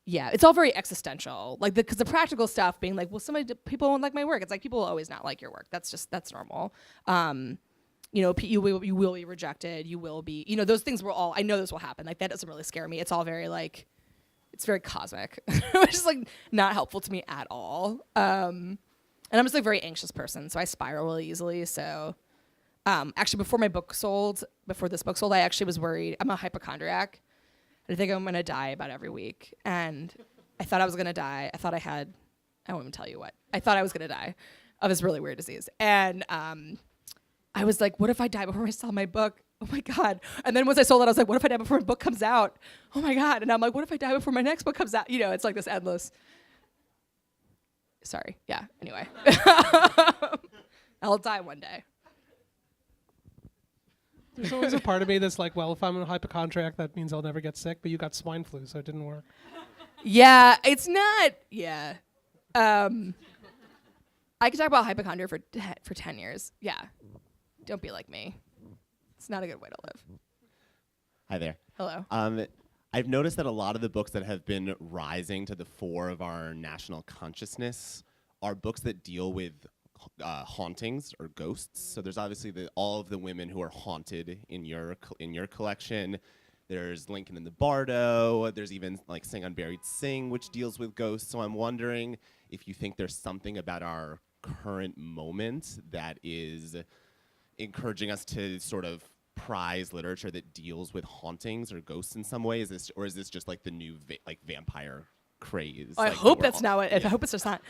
Speaker 2: It's all very existential, like because the practical stuff being like, well, people won't like my work. It's like people will always not like your work. That's normal. You will be rejected. You will be, those things I know those will happen. Like that doesn't really scare me. It's all very like, it's very cosmic, which is like not helpful to me at all. And I'm just like a very anxious person, so I spiral really easily. So, actually before this book sold, I actually was worried. I'm a hypochondriac. I think I'm going to die about every week. And I thought I was going to die. I won't even tell you what. I thought I was going to die of this really weird disease. And I was like, what if I die before I sell my book? Oh my God. And then once I sold it, I was like, what if I die before my book comes out? Oh my God. And I'm like, what if I die before my next book comes out? It's like this endless. Sorry. Yeah. Anyway. I'll die one day.
Speaker 1: There's always a part of me that's like, well, if I'm a hypochondriac, that means I'll never get sick. But you got swine flu, so it didn't work.
Speaker 2: Yeah, it's not. Yeah, I could talk about hypochondria for 10 years. Yeah, don't be like me. It's not a good way to live.
Speaker 6: Hi there.
Speaker 2: Hello.
Speaker 6: I've noticed that a lot of the books that have been rising to the fore of our national consciousness are books that deal with hauntings or ghosts. So there's obviously all of the women who are haunted in your collection. There's Lincoln in the Bardo. There's even like Sing Unburied Sing, which deals with ghosts. So I'm wondering if you think there's something about our current moment that is encouraging us to sort of prize literature that deals with hauntings or ghosts in some way. Is this just like the new vampire craze?
Speaker 2: I hope that's not what. I hope it's just not.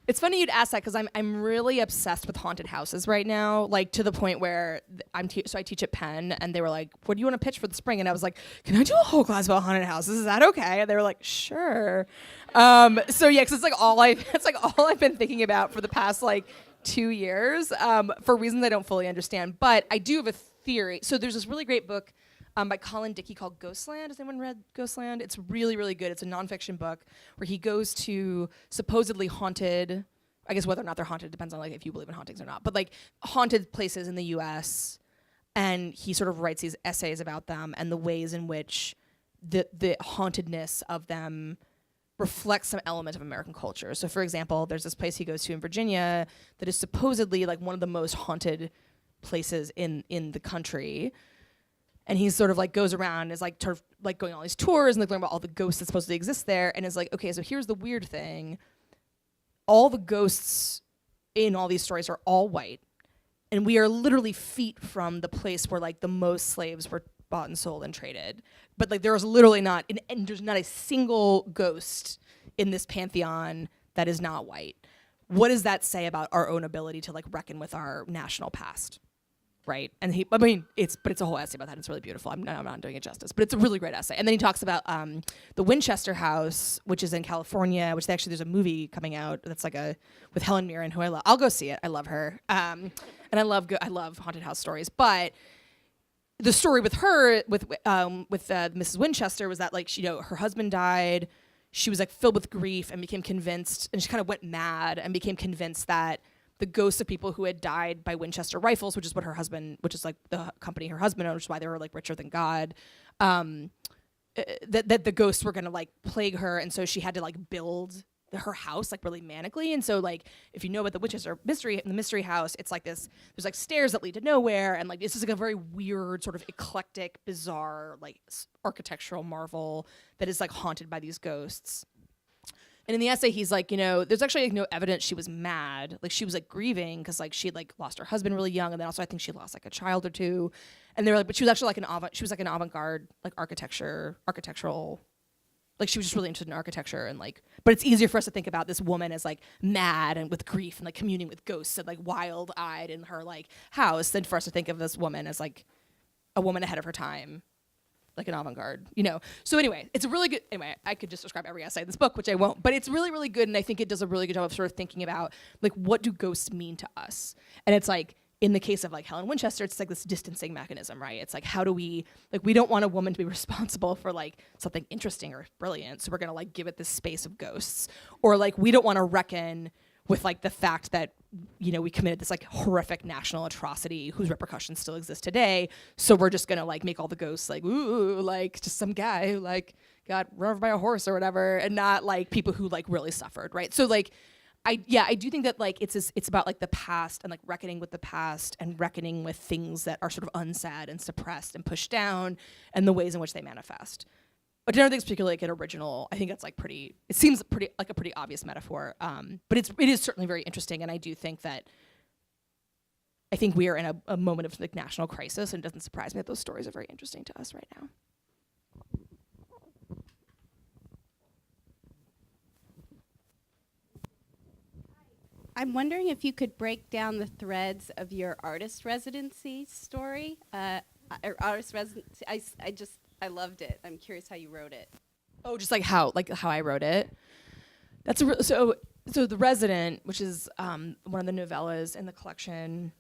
Speaker 2: It's funny you'd ask that, because I'm really obsessed with haunted houses right now, like to the point where I teach at Penn, and they were like, what do you want to pitch for the spring? And I was like, can I do a whole class about haunted houses? Is that okay? And they were like, sure. So yeah, because it's like all I've been thinking about for the past like 2 years, for reasons I don't fully understand. But I do have a theory. So there's this really great book by Colin Dickey called Ghostland. Has anyone read Ghostland? It's really, really good. It's a nonfiction book where he goes to supposedly haunted, I guess whether or not they're haunted depends on like if you believe in hauntings or not, but like haunted places in the US, and he sort of writes these essays about them and the ways in which the hauntedness of them reflects some element of American culture. So for example, there's this place he goes to in Virginia that is supposedly like one of the most haunted places in the country. And he sort of like goes around, is like going on all these tours and like learning about all the ghosts that supposedly exist there, and is like, okay, so here's the weird thing. All the ghosts in all these stories are all white. And we are literally feet from the place where like the most slaves were bought and sold and traded. But like there's literally not, and there's not a single ghost in this pantheon that is not white. What does that say about our own ability to like reckon with our national past? Right? And it's a whole essay about that. It's really beautiful. I'm not doing it justice, but it's a really great essay. And then he talks about the Winchester House, which is in California, which actually there's a movie coming out that's like with Helen Mirren, who I love. I'll go see it. I love her. And I love haunted house stories. But the story with her, with Mrs. Winchester, was that like her husband died. She was like filled with grief and became convinced, and she kind of went mad and became convinced that the ghosts of people who had died by Winchester rifles, which is what her husband, which is like the company her husband owned, which is why they were like richer than God, that the ghosts were gonna like plague her, and so she had to like build her house like really manically. And so like if you know about the Winchester mystery house, it's like this, there's like stairs that lead to nowhere, and like this is like a very weird sort of eclectic, bizarre like architectural marvel that is like haunted by these ghosts. And in the essay, he's like, there's actually like no evidence she was mad. Like she was like grieving because like she had like lost her husband really young, and then also I think she lost like a child or two. And they were like, but she was actually like an avant-garde like architectural. Like she was just really interested in architecture, and like, but it's easier for us to think about this woman as like mad and with grief and like communing with ghosts and like wild-eyed in her like house than for us to think of this woman as like a woman ahead of her time. Like an avant-garde, So anyway, it's a really good, I could just describe every essay in this book, which I won't, but it's really, really good, and I think it does a really good job of sort of thinking about, like, what do ghosts mean to us? And it's like, in the case of like Helen Winchester, it's like this distancing mechanism, right? It's like, how do we, like, we don't want a woman to be responsible for like something interesting or brilliant, so we're gonna like give it this space of ghosts. Or like, we don't wanna reckon with like the fact that we committed this like horrific national atrocity whose repercussions still exist today, so we're just gonna like make all the ghosts like ooh, like just some guy who like got run over by a horse or whatever, and not like people who like really suffered, right? So like I do think that like it's about like the past and like reckoning with the past and reckoning with things that are sort of unsaid and suppressed and pushed down and the ways in which they manifest. But I don't think it's particularly like an original. I think that's like it seems like a pretty obvious metaphor. But it is certainly very interesting, and I do think that I think we are in a moment of like national crisis, and it doesn't surprise me that those stories are very interesting to us right now.
Speaker 7: I'm wondering if you could break down the threads of your artist residency story. Or artist residency. I loved it. I'm curious how you wrote it.
Speaker 2: Oh, just like how I wrote it. That's so The Resident, which is one of the novellas in the collection.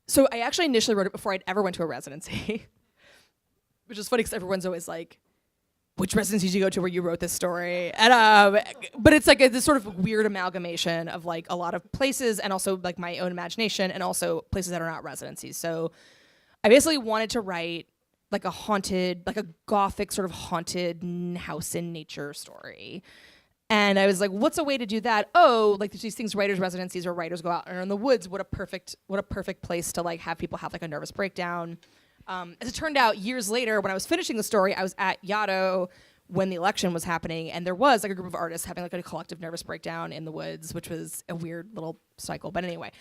Speaker 2: So I actually initially wrote it before I'd ever went to a residency, which is funny because everyone's always like, which residency did you go to where you wrote this story? And but it's like this sort of weird amalgamation of like a lot of places and also like my own imagination and also places that are not residencies. So I basically wanted to write like a haunted, like a gothic sort of haunted house in nature story. And I was like, what's a way to do that? Oh, like there's these things, writers' residencies where writers go out and are in the woods. What a perfect place to like have people have like a nervous breakdown. As it turned out, years later, when I was finishing the story, I was at Yaddo when the election was happening, and there was like a group of artists having like a collective nervous breakdown in the woods, which was a weird little cycle. But anyway,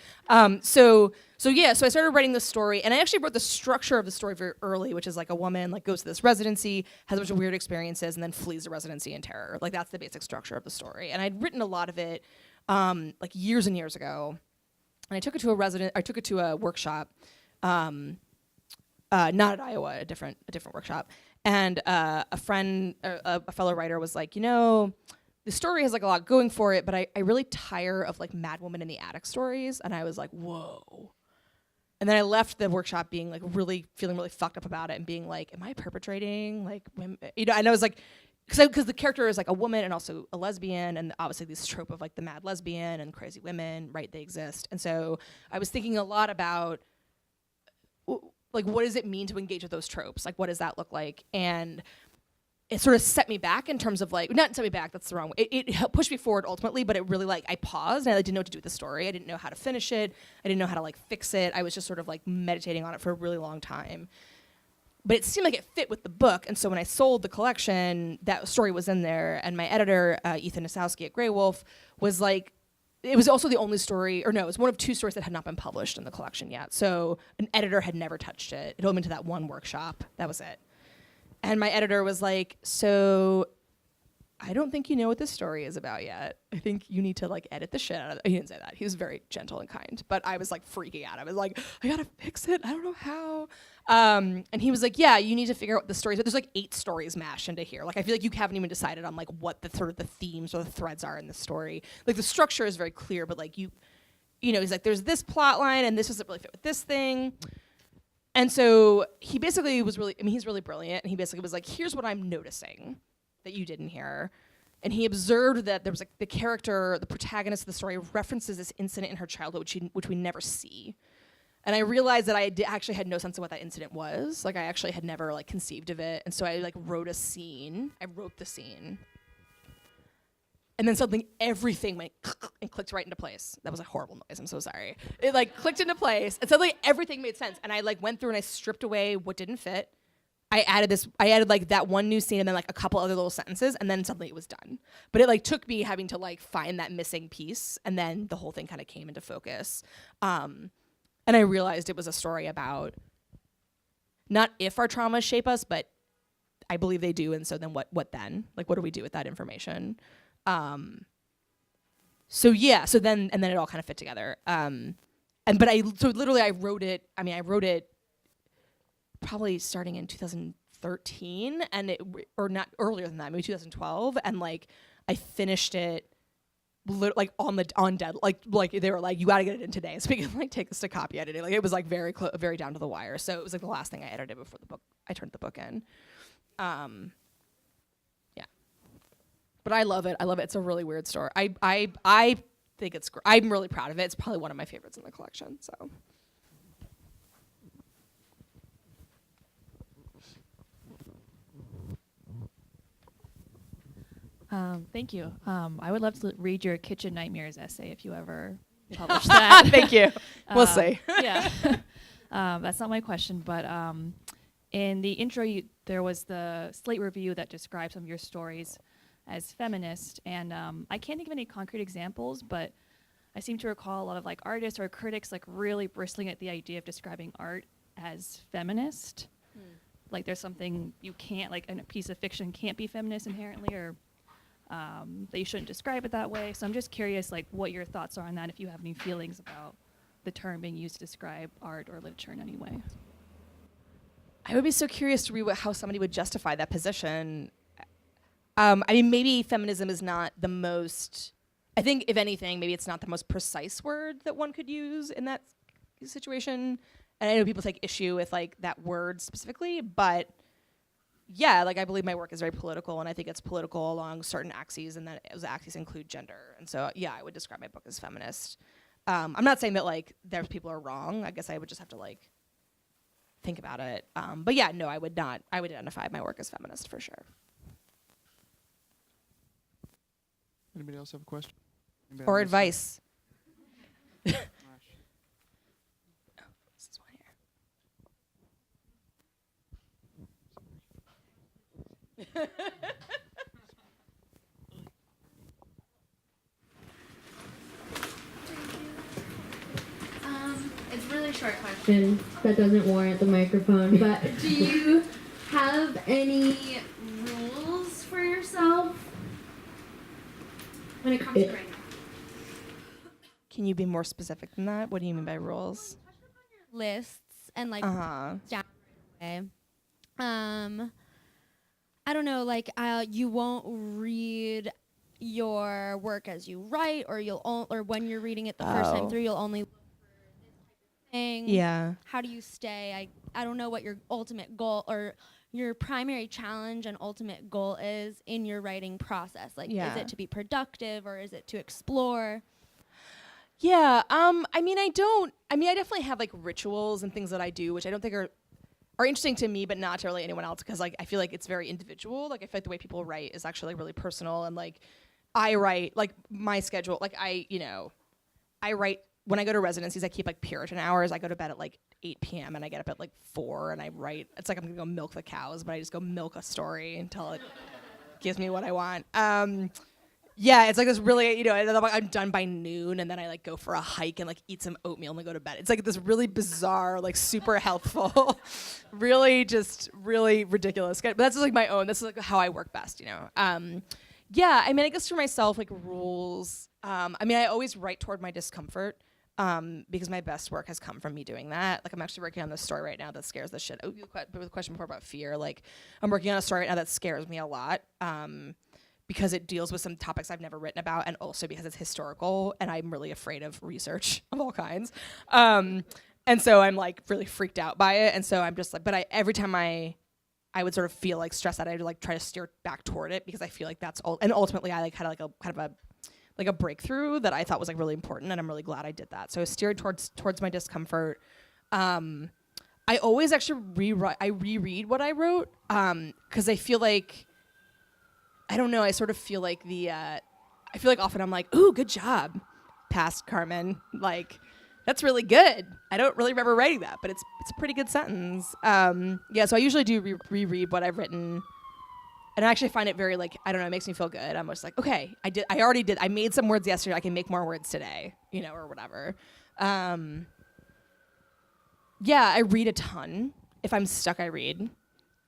Speaker 2: so I started writing the story, and I actually wrote the structure of the story very early, which is like a woman like goes to this residency, has a bunch of weird experiences, and then flees the residency in terror. Like that's the basic structure of the story. And I'd written a lot of it like years and years ago, and I took it to a workshop. Not at Iowa, a different workshop. And a friend, a fellow writer was like, the story has like a lot going for it, but I really tire of like Mad Woman in the Attic stories. And I was like, whoa. And then I left the workshop being like feeling really fucked up about it and being like, am I perpetrating like women? And I was like, because the character is like a woman and also a lesbian, and obviously this trope of like the mad lesbian and crazy women, right? They exist. And so I was thinking a lot about like, what does it mean to engage with those tropes? Like, what does that look like? And it sort of set me back in terms of like, not set me back, that's the wrong way. It helped push me forward ultimately, but it really like, I paused and I didn't know what to do with the story. I didn't know how to finish it. I didn't know how to like fix it. I was just sort of like meditating on it for a really long time. But it seemed like it fit with the book. And so when I sold the collection, that story was in there. And my editor, Ethan Nasowski at Grey Wolf, was like, it was also the only story, or no, it was one of 2 stories that had not been published in the collection yet. So an editor had never touched it. It only went to that one workshop. That was it. And my editor was like, so I don't think you know what this story is about yet. I think you need to like edit the shit out of it. He didn't say that. He was very gentle and kind, but I was like freaking out. I was like, I gotta fix it. I don't know how. And he was like, yeah, you need to figure out what the stories are. There's like 8 stories mashed into here. Like, I feel like you haven't even decided on like what the sort of the themes or the threads are in the story. Like the structure is very clear, but like you know, he's like, there's this plot line and this doesn't really fit with this thing. And so he basically was really, I mean, he's really brilliant. And he basically was like, here's what I'm noticing that you didn't hear. And he observed that there was like the character, the protagonist of the story references this incident in her childhood, which we never see. And I realized that I actually had no sense of what that incident was. Like I actually had never like conceived of it. And so I like wrote a scene. I wrote the scene. And then suddenly everything went and clicked right into place. That was a horrible noise. I'm so sorry. It like clicked into place, and suddenly everything made sense. And I like went through and I stripped away what didn't fit. I added like that one new scene and then like a couple other little sentences, and then suddenly it was done. But it like took me having to like find that missing piece, and then the whole thing kind of came into focus. And I realized it was a story about not if our traumas shape us, but I believe they do. And so then what then? Like, what do we do with that information? So then it all kind of fit together. I wrote it probably starting in 2013 or not earlier than that, maybe 2012. And like, I finished it on dead, like they were like, you gotta get it in today. So we can like take this to copy editing. Like it was like very down to the wire. So it was like the last thing I edited before I turned the book in. But I love it. It's a really weird story. I think it's I'm really proud of it. It's probably one of my favorites in the collection. So.
Speaker 8: Thank you. I would love to read your Kitchen Nightmares essay if you ever publish that.
Speaker 2: Thank you. We'll see.
Speaker 8: Yeah. That's not my question, but in the intro, there was the Slate review that described some of your stories as feminist, and I can't think of any concrete examples, but I seem to recall a lot of like artists or critics like really bristling at the idea of describing art as feminist. Like there's something you can't, like a piece of fiction can't be feminist inherently, or that you shouldn't describe it that way. So I'm just curious like what your thoughts are on that, if you have any feelings about the term being used to describe art or literature in any way.
Speaker 2: I would be so curious to read how somebody would justify that position. I mean, maybe feminism is not the most, I think if anything, maybe it's not the most precise word that one could use in that situation. And I know people take issue with like that word specifically, but yeah, like I believe my work is very political, and I think it's political along certain axes, and that those axes include gender. And so yeah, I would describe my book as feminist. I'm not saying that like there's people are wrong. I guess I would just have to like think about it. But yeah, no, I would not. I would identify my work as feminist for sure.
Speaker 9: Anybody else have a question?
Speaker 2: Or advice. This is one here.
Speaker 10: It's a really short question that doesn't warrant the microphone, but do you have any rules for yourself when it comes to writing?
Speaker 2: Can you be more specific than that? What do you mean by rules?
Speaker 4: Lists and like
Speaker 2: Uh-huh.
Speaker 4: down right away. I don't know, like you won't read your work as you write, or or when you're reading it the first time through, you'll only look for this type of thing?
Speaker 2: Yeah.
Speaker 4: How do you stay? I don't know what your ultimate goal or your primary challenge and ultimate goal is in your writing process. Like,
Speaker 2: Yeah.
Speaker 4: is it to be productive or is it to explore?
Speaker 2: Yeah. I definitely have like rituals and things that I do, which I don't think are interesting to me, but not to really anyone else, because like I feel like it's very individual. Like I feel like the way people write is actually like really personal, and like I write like my schedule. Like I write when I go to residencies. I keep like Puritan hours. I go to bed at like 8 p.m. and I get up at like 4 and I write. It's like I'm gonna go milk the cows, but I just go milk a story until it gives me what I want. Yeah, it's like this really, and then I'm done by noon, and then I like go for a hike and like eat some oatmeal and then go to bed. It's like this really bizarre, like super healthful, really just really ridiculous. But that's just like my own. This is like how I work best, Yeah, I mean, I guess for myself, like rules. I always write toward my discomfort. Because my best work has come from me doing that. Like I'm actually working on this story right now that scares the shit. The question before about fear. Like I'm working on a story right now that scares me a lot. Because it deals with some topics I've never written about, and also because it's historical, and I'm really afraid of research of all kinds. And so I'm like really freaked out by it. And so I'm just like, but every time I would sort of feel like stressed out, I'd like try to steer back toward it, because I feel like that's all. And ultimately, I like had like a kind of a breakthrough that I thought was like really important, and I'm really glad I did that. So I steered towards my discomfort. I always actually reread what I wrote, because I feel like, I don't know, I sort of feel like I feel like often I'm like, ooh, good job, past Carmen. Like, that's really good. I don't really remember writing that, but it's a pretty good sentence. Yeah, so I usually do reread what I've written. And I actually find it very like, I don't know, it makes me feel good. I'm just like, okay, I made some words yesterday, I can make more words today, or whatever. Yeah, I read a ton. If I'm stuck, I read.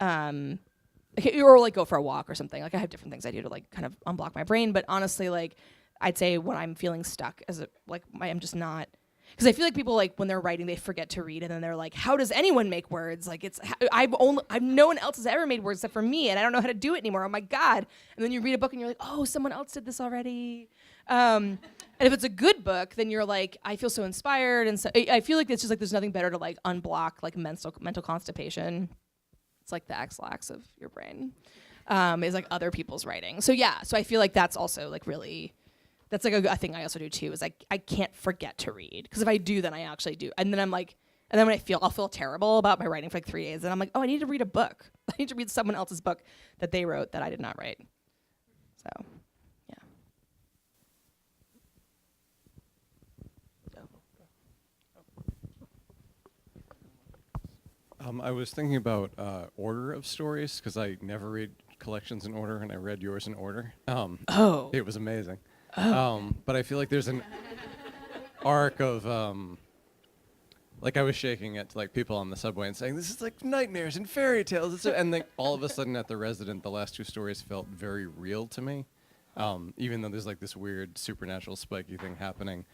Speaker 2: Or like go for a walk or something. Like I have different things I do to like kind of unblock my brain. But honestly, like I'd say when I'm feeling stuck, I'm just not. Because I feel like people, like when they're writing, they forget to read, and then they're like, how does anyone make words? Like no one else has ever made words except for me, and I don't know how to do it anymore. Oh my God. And then you read a book and you're like, oh, someone else did this already. And if it's a good book, then you're like, I feel so inspired. And so I feel like it's just like, there's nothing better to like unblock like mental constipation. It's like the X-lax of your brain, is like other people's writing. So yeah, so I feel like that's also like really, that's like a thing I also do too, is like I can't forget to read, because if I do, then I actually do. And then I'm like, and then when I'll feel terrible about my writing for like 3 days, and I'm like, oh, I need to read a book. I need to read someone else's book that they wrote that I did not write. So, yeah.
Speaker 11: I was thinking about order of stories, because I never read collections in order, and I read yours in order. It was amazing. But I feel like there's an arc of, like I was shaking it to like people on the subway and saying, this is like nightmares and fairy tales. And then all of a sudden at the Resident, the last 2 stories felt very real to me, even though there's like this weird supernatural spiky thing happening.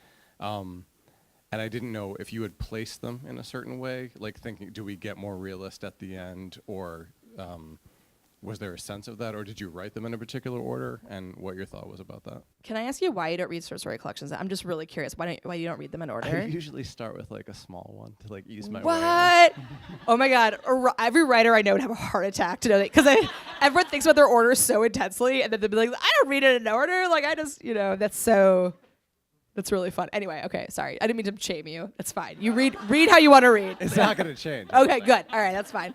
Speaker 11: And I didn't know if you had placed them in a certain way, like thinking, do we get more realist at the end, or was there a sense of that, or did you write them in a particular order, and what your thought was about that?
Speaker 2: Can I ask you why you don't read short story collections? I'm just really curious. Why you don't read them in order?
Speaker 11: I usually start with like a small one to like ease my way.
Speaker 2: What? Oh my God! Every writer I know would have a heart attack to know that, because everyone thinks about their order so intensely, and then they'll be like, I don't read it in order. Like I just, that's really fun. Anyway, okay, sorry. I didn't mean to shame you. That's fine. You read how you want to read.
Speaker 11: It's not going to change.
Speaker 2: Okay, good. All right, that's fine.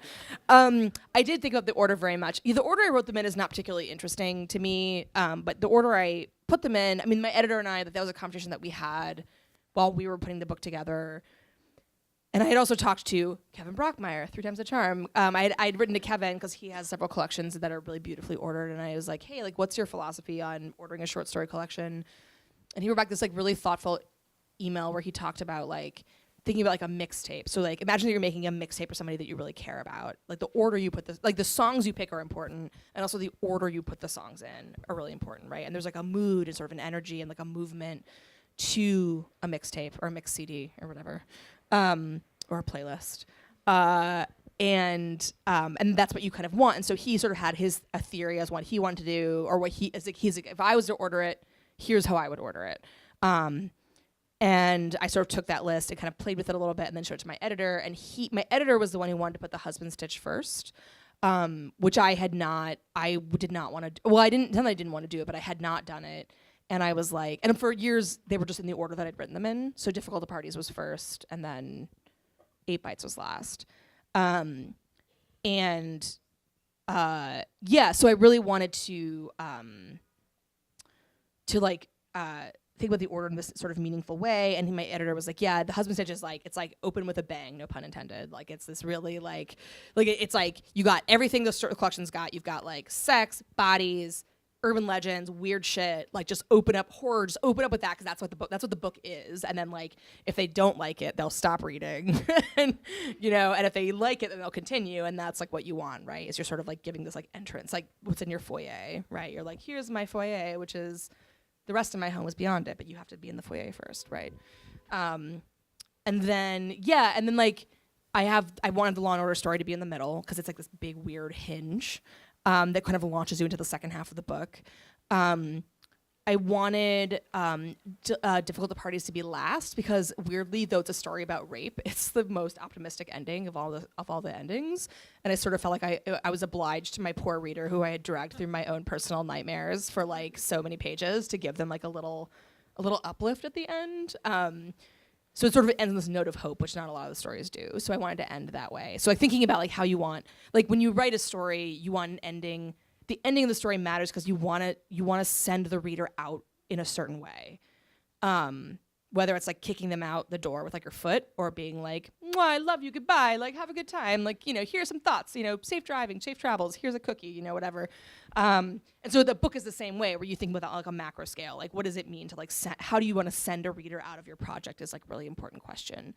Speaker 2: I did think about the order very much. The order I wrote them in is not particularly interesting to me, but the order I put them in, my editor and I, that was a conversation that we had while we were putting the book together. And I had also talked to Kevin Brockmeyer, 3 Times the Charm. I'd written to Kevin because he has several collections that are really beautifully ordered, and I was like, hey, like, what's your philosophy on ordering a short story collection? And he wrote back this like really thoughtful email where he talked about like thinking about like a mixtape. So like imagine that you're making a mixtape for somebody that you really care about. Like the order you put the songs you pick are important, and also the order you put the songs in are really important, right? And there's like a mood and sort of an energy and like a movement to a mixtape or a mix CD or whatever, or a playlist. And that's what you kind of want. And so he sort of had a theory as what he wanted to do, or what he's like, if I was to order it, here's how I would order it. And I sort of took that list and kind of played with it a little bit and then showed it to my editor. And my editor was the one who wanted to put the husband stitch first, which I did not want to. Well, I didn't want to do it, but I had not done it. And I was like, and for years they were just in the order that I'd written them in. So Difficult Parties was first, and then 8 Bites was last. So I really wanted to think about the order in this sort of meaningful way. And my editor was like, yeah, the husband stitch is like, it's like open with a bang, no pun intended. Like it's this really it's like you got everything the collection's got. You've got like sex, bodies, urban legends, weird shit. Like just open up horror, just open up with that, because that's what the book is. And then like if they don't like it, they'll stop reading. And and if they like it, then they'll continue. And that's like what you want, right? Is you're sort of like giving this like entrance, like what's in your foyer, right? You're like, here's my foyer, which is the rest of my home is beyond it, but you have to be in the foyer first, right? And then like I wanted the Law and Order story to be in the middle, because it's like this big weird hinge that kind of launches you into the second half of the book. I wanted Difficult Parties to be last, because weirdly, though it's a story about rape, it's the most optimistic ending of all the endings. And I sort of felt like I was obliged to my poor reader, who I had dragged through my own personal nightmares for like so many pages, to give them like a little uplift at the end. So it sort of ends on this note of hope, which not a lot of the stories do. So I wanted to end that way. So like thinking about like how you want, like when you write a story, you want an ending. The ending of the story matters because you want to send the reader out in a certain way. Whether it's like kicking them out the door with like your foot, or being like, I love you, goodbye, like have a good time, like, here's some thoughts, safe driving, safe travels, here's a cookie, whatever. And so the book is the same way, where you think about like a macro scale, like what does it mean to like, how do you want to send a reader out of your project is like really important question.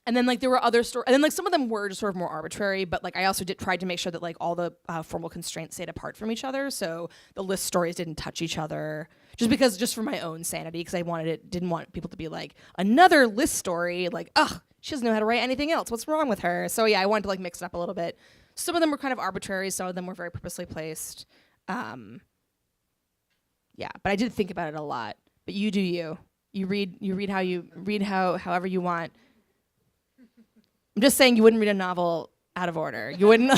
Speaker 2: And then like there were other stories, and then like some of them were just sort of more arbitrary, but like I also tried to make sure that like all the formal constraints stayed apart from each other, so the list stories didn't touch each other, just for my own sanity, because I didn't want people to be like, another list story, like, ugh, she doesn't know how to write anything else, what's wrong with her? So yeah, I wanted to like mix it up a little bit. Some of them were kind of arbitrary, some of them were very purposely placed. But I did think about it a lot. But you do you. You read however you want. I'm just saying, you wouldn't read a novel out of order. You wouldn't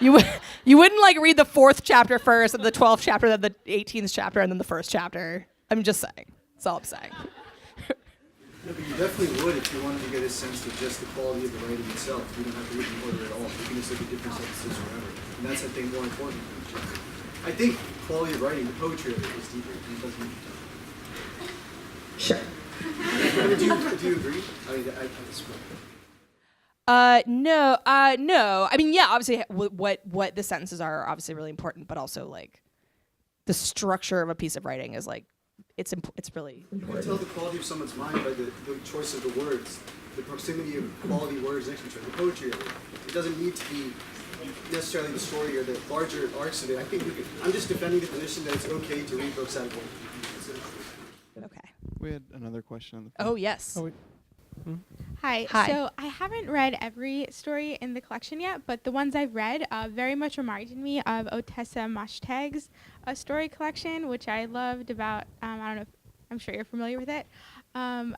Speaker 2: you wouldn't like read the 4th chapter first, and the 12th chapter, then the 18th chapter, and then the 1st chapter. I'm just saying. That's all I'm saying.
Speaker 12: No, but you definitely would if you wanted to get a sense of just the quality of the writing itself. You don't have to read in order at all. You can just look at different sentences or whatever. And that's, I think, more important. I think quality of writing, the poetry of it, is deeper. And it doesn't need to.
Speaker 2: Sure.
Speaker 12: Do you agree? I mean, I
Speaker 2: No. I mean, yeah, obviously what the sentences are obviously really important, but also like the structure of a piece of writing is like, it's really important.
Speaker 12: You can tell the quality of someone's mind by the choice of the words, the proximity of quality words next to each other, the poetry of it. It doesn't need to be necessarily the story or the larger arcs of it. I think I'm just defending the position that it's okay to read books out of order.
Speaker 2: Okay.
Speaker 9: We had another question on the
Speaker 2: Oh, yes.
Speaker 3: Hi. So I haven't read every story in the collection yet, but the ones I've read very much reminded me of Ottessa Moshteg's story collection, which I loved about, I don't know, I'm sure you're familiar with it, and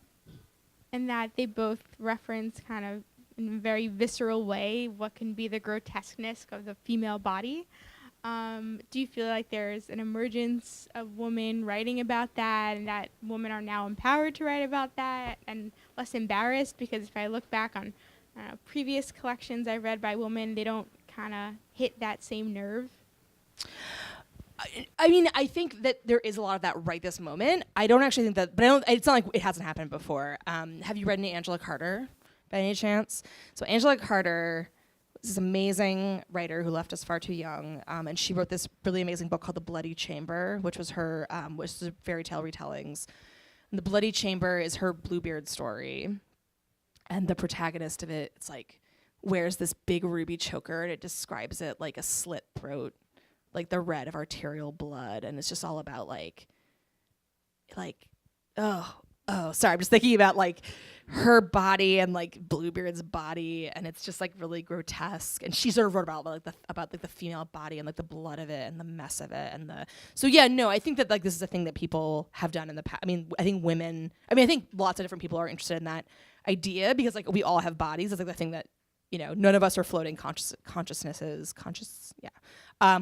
Speaker 3: that they both reference kind of in a very visceral way what can be the grotesqueness of the female body. Do you feel like there's an emergence of women writing about that, and that women are now empowered to write about that and less embarrassed? Because if I look back on previous collections I read by women, they don't kind of hit that same nerve.
Speaker 2: I mean, I think that there is a lot of that right this moment. I don't actually think that, but it's not like it hasn't happened before. Have you read any Angela Carter by any chance? So Angela Carter, this amazing writer who left us far too young, and she wrote this really amazing book called The Bloody Chamber, which was her fairy tale retellings. And The Bloody Chamber is her Bluebeard story, and the protagonist of it, it's like, wears this big ruby choker, and it describes it like a slit throat, like the red of arterial blood, and it's just all about sorry, I'm just thinking about like her body and like Bluebeard's body, and it's just like really grotesque. And she sort of wrote about the female body and like the blood of it and the mess of it and the. So yeah, no, I think that like this is a thing that people have done in the past. I mean, I think lots of different people are interested in that idea because like we all have bodies. It's like the thing that none of us are floating consciousnesses.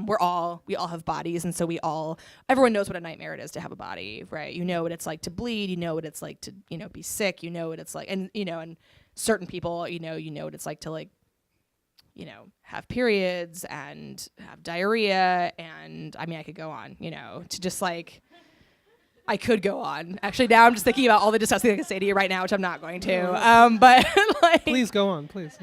Speaker 2: We all have bodies, and so everyone knows what a nightmare it is to have a body, right? You know what it's like to bleed, you know what it's like to, be sick, you know what it's like, and, and certain people, you know what it's like to like, have periods and have diarrhea, and I mean, I could go on, to just like, I could go on. Actually, now I'm just thinking about all the disgusting things I can say to you right now, which I'm not going to, but like.
Speaker 1: Please go on, please.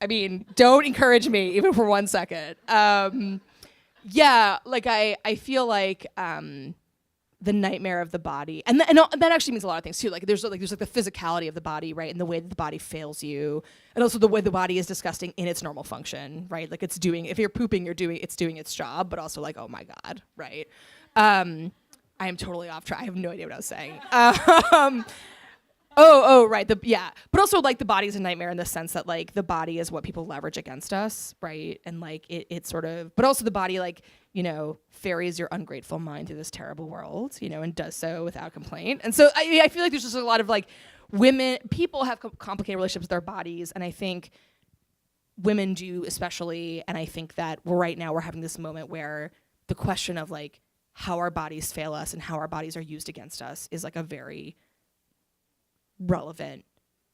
Speaker 2: I mean, don't encourage me even for 1 second. Yeah, like I feel like the nightmare of the body, and that actually means a lot of things too. Like there's the physicality of the body, right, and the way that the body fails you, and also the way the body is disgusting in its normal function, right? Like if you're pooping, it's doing its job, but also like, oh my god, right? I am totally off track. I have no idea what I was saying. Right. But also like the body is a nightmare in the sense that like the body is what people leverage against us, right? And like it sort of, but also the body like, ferries your ungrateful mind through this terrible world, and does so without complaint. And so I feel like there's just a lot of like people have complicated relationships with their bodies, and I think women do especially. And I think that right now we're having this moment where the question of like how our bodies fail us and how our bodies are used against us is like a very relevant,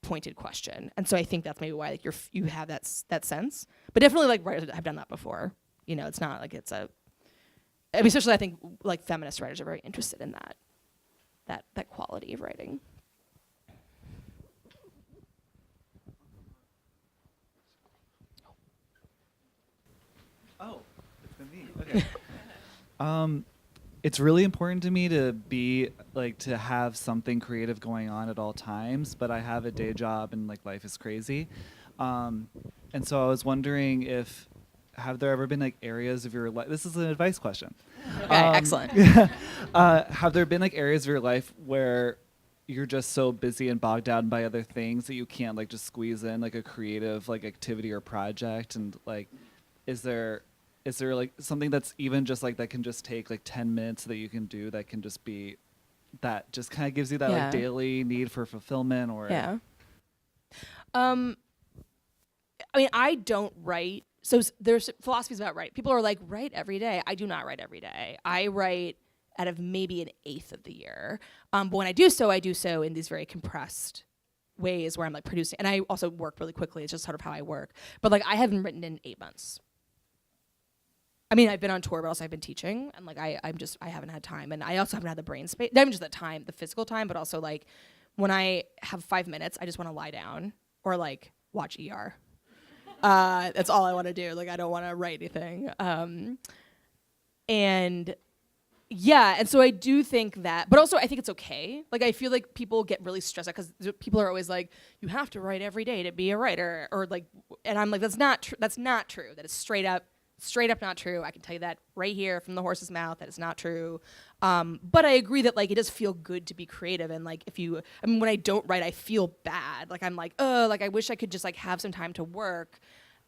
Speaker 2: pointed question. And so I think that's maybe why like you have that sense. But definitely like writers have done that before. It's not like it's especially I think like feminist writers are very interested in that quality of writing.
Speaker 13: Oh, it's been me. Okay. It's really important to me to have something creative going on at all times, but I have a day job and like life is crazy. And so I was wondering have there ever been like areas of your life, this is an advice question.
Speaker 2: Okay, excellent.
Speaker 13: Have there been like areas of your life where you're just so busy and bogged down by other things that you can't like just squeeze in like a creative like activity or project? And like, is there like something that's even just like that can just take like 10 minutes that you can do that can just be that just kind of gives you that like daily need for fulfillment? Or
Speaker 2: I mean, I don't write. So there's philosophies about write. People are like, write every day. I do not write every day. I write out of maybe an eighth of the year. But when I do so in these very compressed ways where I'm like producing, and I also work really quickly. It's just sort of how I work. But like I haven't written in 8 months. I mean, I've been on tour, but also I've been teaching, and like I haven't had time, and I also haven't had the brain space. Not even just the time, the physical time, but also like when I have 5 minutes, I just want to lie down or like watch ER. That's all I want to do. Like I don't want to write anything. And so I do think that, but also I think it's okay. Like I feel like people get really stressed out because people are always like, you have to write every day to be a writer, or like, and I'm like, that's not true. That's not true. That is straight up not true. I can tell you that right here from the horse's mouth. That is not true. But I agree that like it does feel good to be creative, and like when I don't write, I feel bad. Like I'm like, like I wish I could just like have some time to work.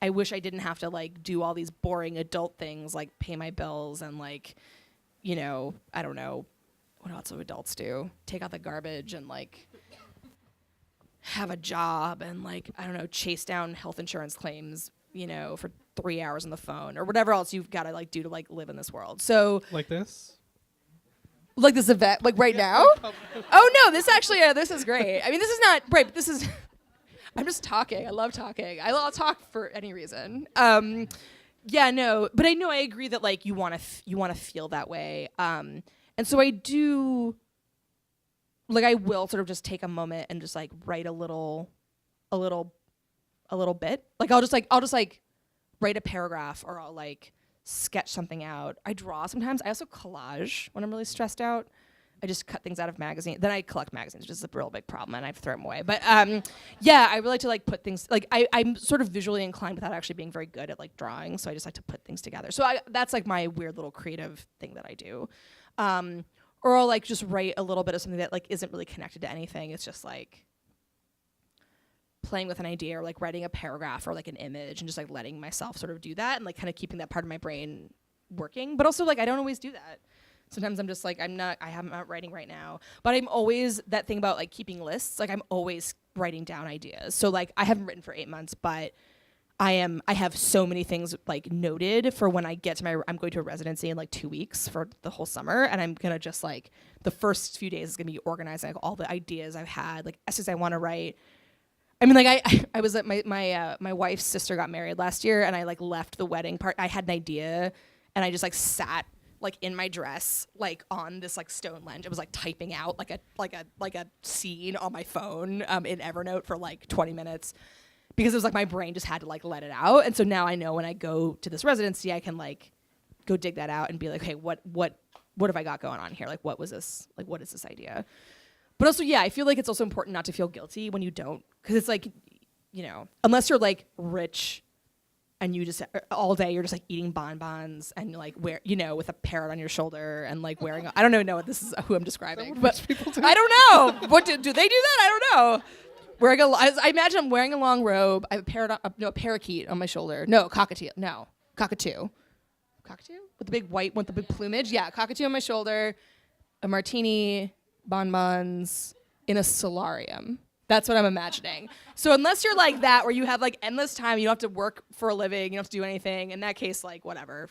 Speaker 2: I wish I didn't have to like do all these boring adult things like pay my bills and like, I don't know what else do adults do? Take out the garbage and like have a job and like, I don't know, chase down health insurance claims, for 3 hours on the phone or whatever else you've got to like do to like live in this world. So
Speaker 1: like this
Speaker 2: event, like right now. Oh no, this actually, this is great. I mean, this is not right, but this is. I'm just talking. I love talking. I'll talk for any reason. But I know I agree that like you want to feel that way. And so I do. Like I will sort of just take a moment and just like write a little bit. Like I'll just write a paragraph, or I'll like sketch something out. I draw sometimes. I also collage when I'm really stressed out. I just cut things out of magazines. Then I collect magazines, which is a real big problem, and I have to throw them away. But I really like to like put things, like I'm sort of visually inclined without actually being very good at like drawing, so I just like to put things together. So that's like my weird little creative thing that I do. or I'll like just write a little bit of something that like isn't really connected to anything. It's just like playing with an idea or like writing a paragraph or like an image and just like letting myself sort of do that and like kind of keeping that part of my brain working. But also like I don't always do that. Sometimes I'm just like I'm not writing right now. But I'm always that thing about like keeping lists. Like I'm always writing down ideas. So like I haven't written for 8 months, but I have so many things like noted for when I get to I'm going to a residency in like 2 weeks for the whole summer, and I'm gonna just like the first few days is gonna be organizing like all the ideas I've had, like essays I want to write. I mean, like I was at my wife's sister got married last year, and I like left the wedding part. I had an idea, and I just like sat like in my dress, like on this like stone ledge. I was like typing out like a scene on my phone in Evernote for like 20 minutes. Because it was like my brain just had to like let it out. And so now I know when I go to this residency, I can like go dig that out and be like, hey, what have I got going on here? Like, what was this? Like, what is this idea? But also, yeah, I feel like it's also important not to feel guilty when you don't. Because it's like, you know, unless you're like rich and you just all day you're just like eating bonbons and like with a parrot on your shoulder and like wearing, I don't even know what this is, who I'm describing. But I don't know. What do they do that? I don't know. I imagine I'm wearing a long robe. I have a parakeet on my shoulder. No, cockatoo. Cockatoo with the big white, with the big plumage. Yeah, cockatoo on my shoulder, a martini, bonbons in a solarium. That's what I'm imagining. So unless you're like that, where you have like endless time, you don't have to work for a living, you don't have to do anything. In that case, like whatever,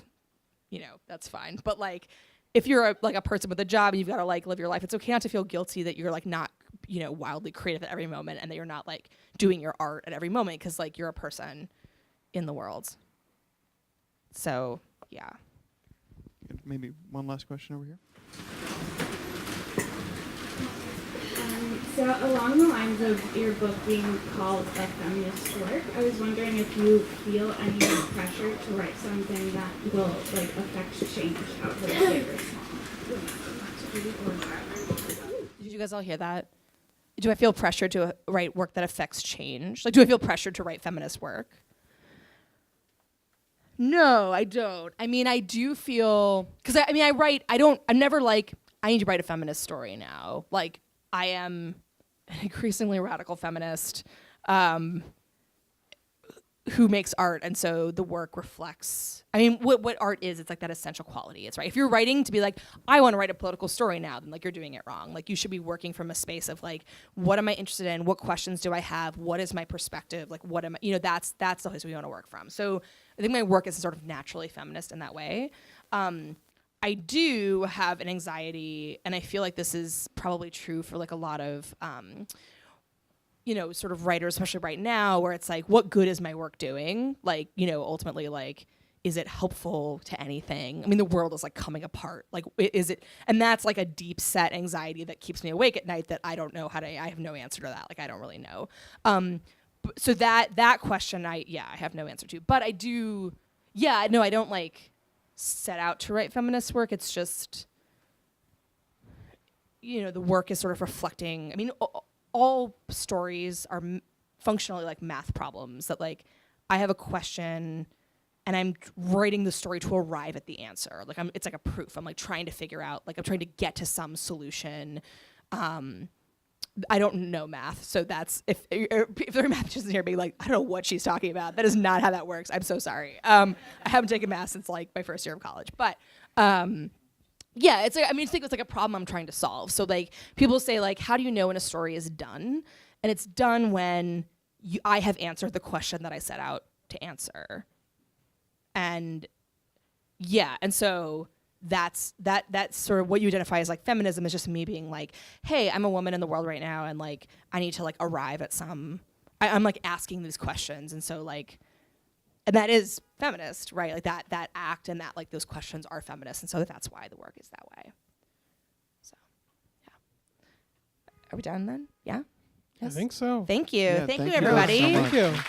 Speaker 2: that's fine. But like, if you're a person with a job and you've got to like live your life, it's okay not to feel guilty that you're like not, wildly creative at every moment and that you're not like doing your art at every moment because like you're a person in the world. So, yeah.
Speaker 9: Maybe one last question over here.
Speaker 10: So along the lines of your book being called a feminist work, I was wondering if you feel any pressure to write something that will like affect change, however big or small.
Speaker 2: Did you guys all hear that? Do I feel pressure to write work that affects change? Like, do I feel pressure to write feminist work? No, I don't. I mean, I do feel, because I'm never like, I need to write a feminist story now. Like, I am an increasingly radical feminist who makes art, and so the work reflects. I mean, what art is, it's like that essential quality. It's right. If you're writing to be like, I want to write a political story now, then like you're doing it wrong. Like you should be working from a space of like, what am I interested in? What questions do I have? What is my perspective? Like, what am I? That's the place we want to work from. So I think my work is sort of naturally feminist in that way. I do have an anxiety, and I feel like this is probably true for like a lot of, sort of writers, especially right now, where it's like, what good is my work doing? Like, ultimately, like, is it helpful to anything? I mean, the world is like coming apart. Like, is it? And that's like a deep set anxiety that keeps me awake at night that I don't know I have no answer to that. Like, I don't really know. So that question, I have no answer to. But I do, I don't like set out to write feminist work. It's just, the work is sort of reflecting. I mean, all stories are functionally like math problems that like I have a question and I'm writing the story to arrive at the answer. Like it's like a proof. I'm like trying to figure out, like I'm trying to get to some solution. I don't know math, so that's if there are math teachers in here being like, I don't know what she's talking about. That is not how that works. I'm so sorry. I haven't taken math since like my first year of college, but it's like, I think it's like a problem I'm trying to solve. So like people say like, how do you know when a story is done? And it's done when I have answered the question that I set out to answer. And and so that's sort of what you identify as like feminism is just me being like, hey, I'm a woman in the world right now, and like I need to like arrive at some. I'm like asking these questions, and so like, and that is feminist, right? Like that act and that like those questions are feminist, and so that's why the work is that way. So, yeah. Are we done then? Yeah.
Speaker 1: Yes? I think so.
Speaker 2: Thank you.
Speaker 9: Yeah,
Speaker 2: thank you,
Speaker 9: you
Speaker 2: everybody.
Speaker 9: so much.
Speaker 1: Thank you.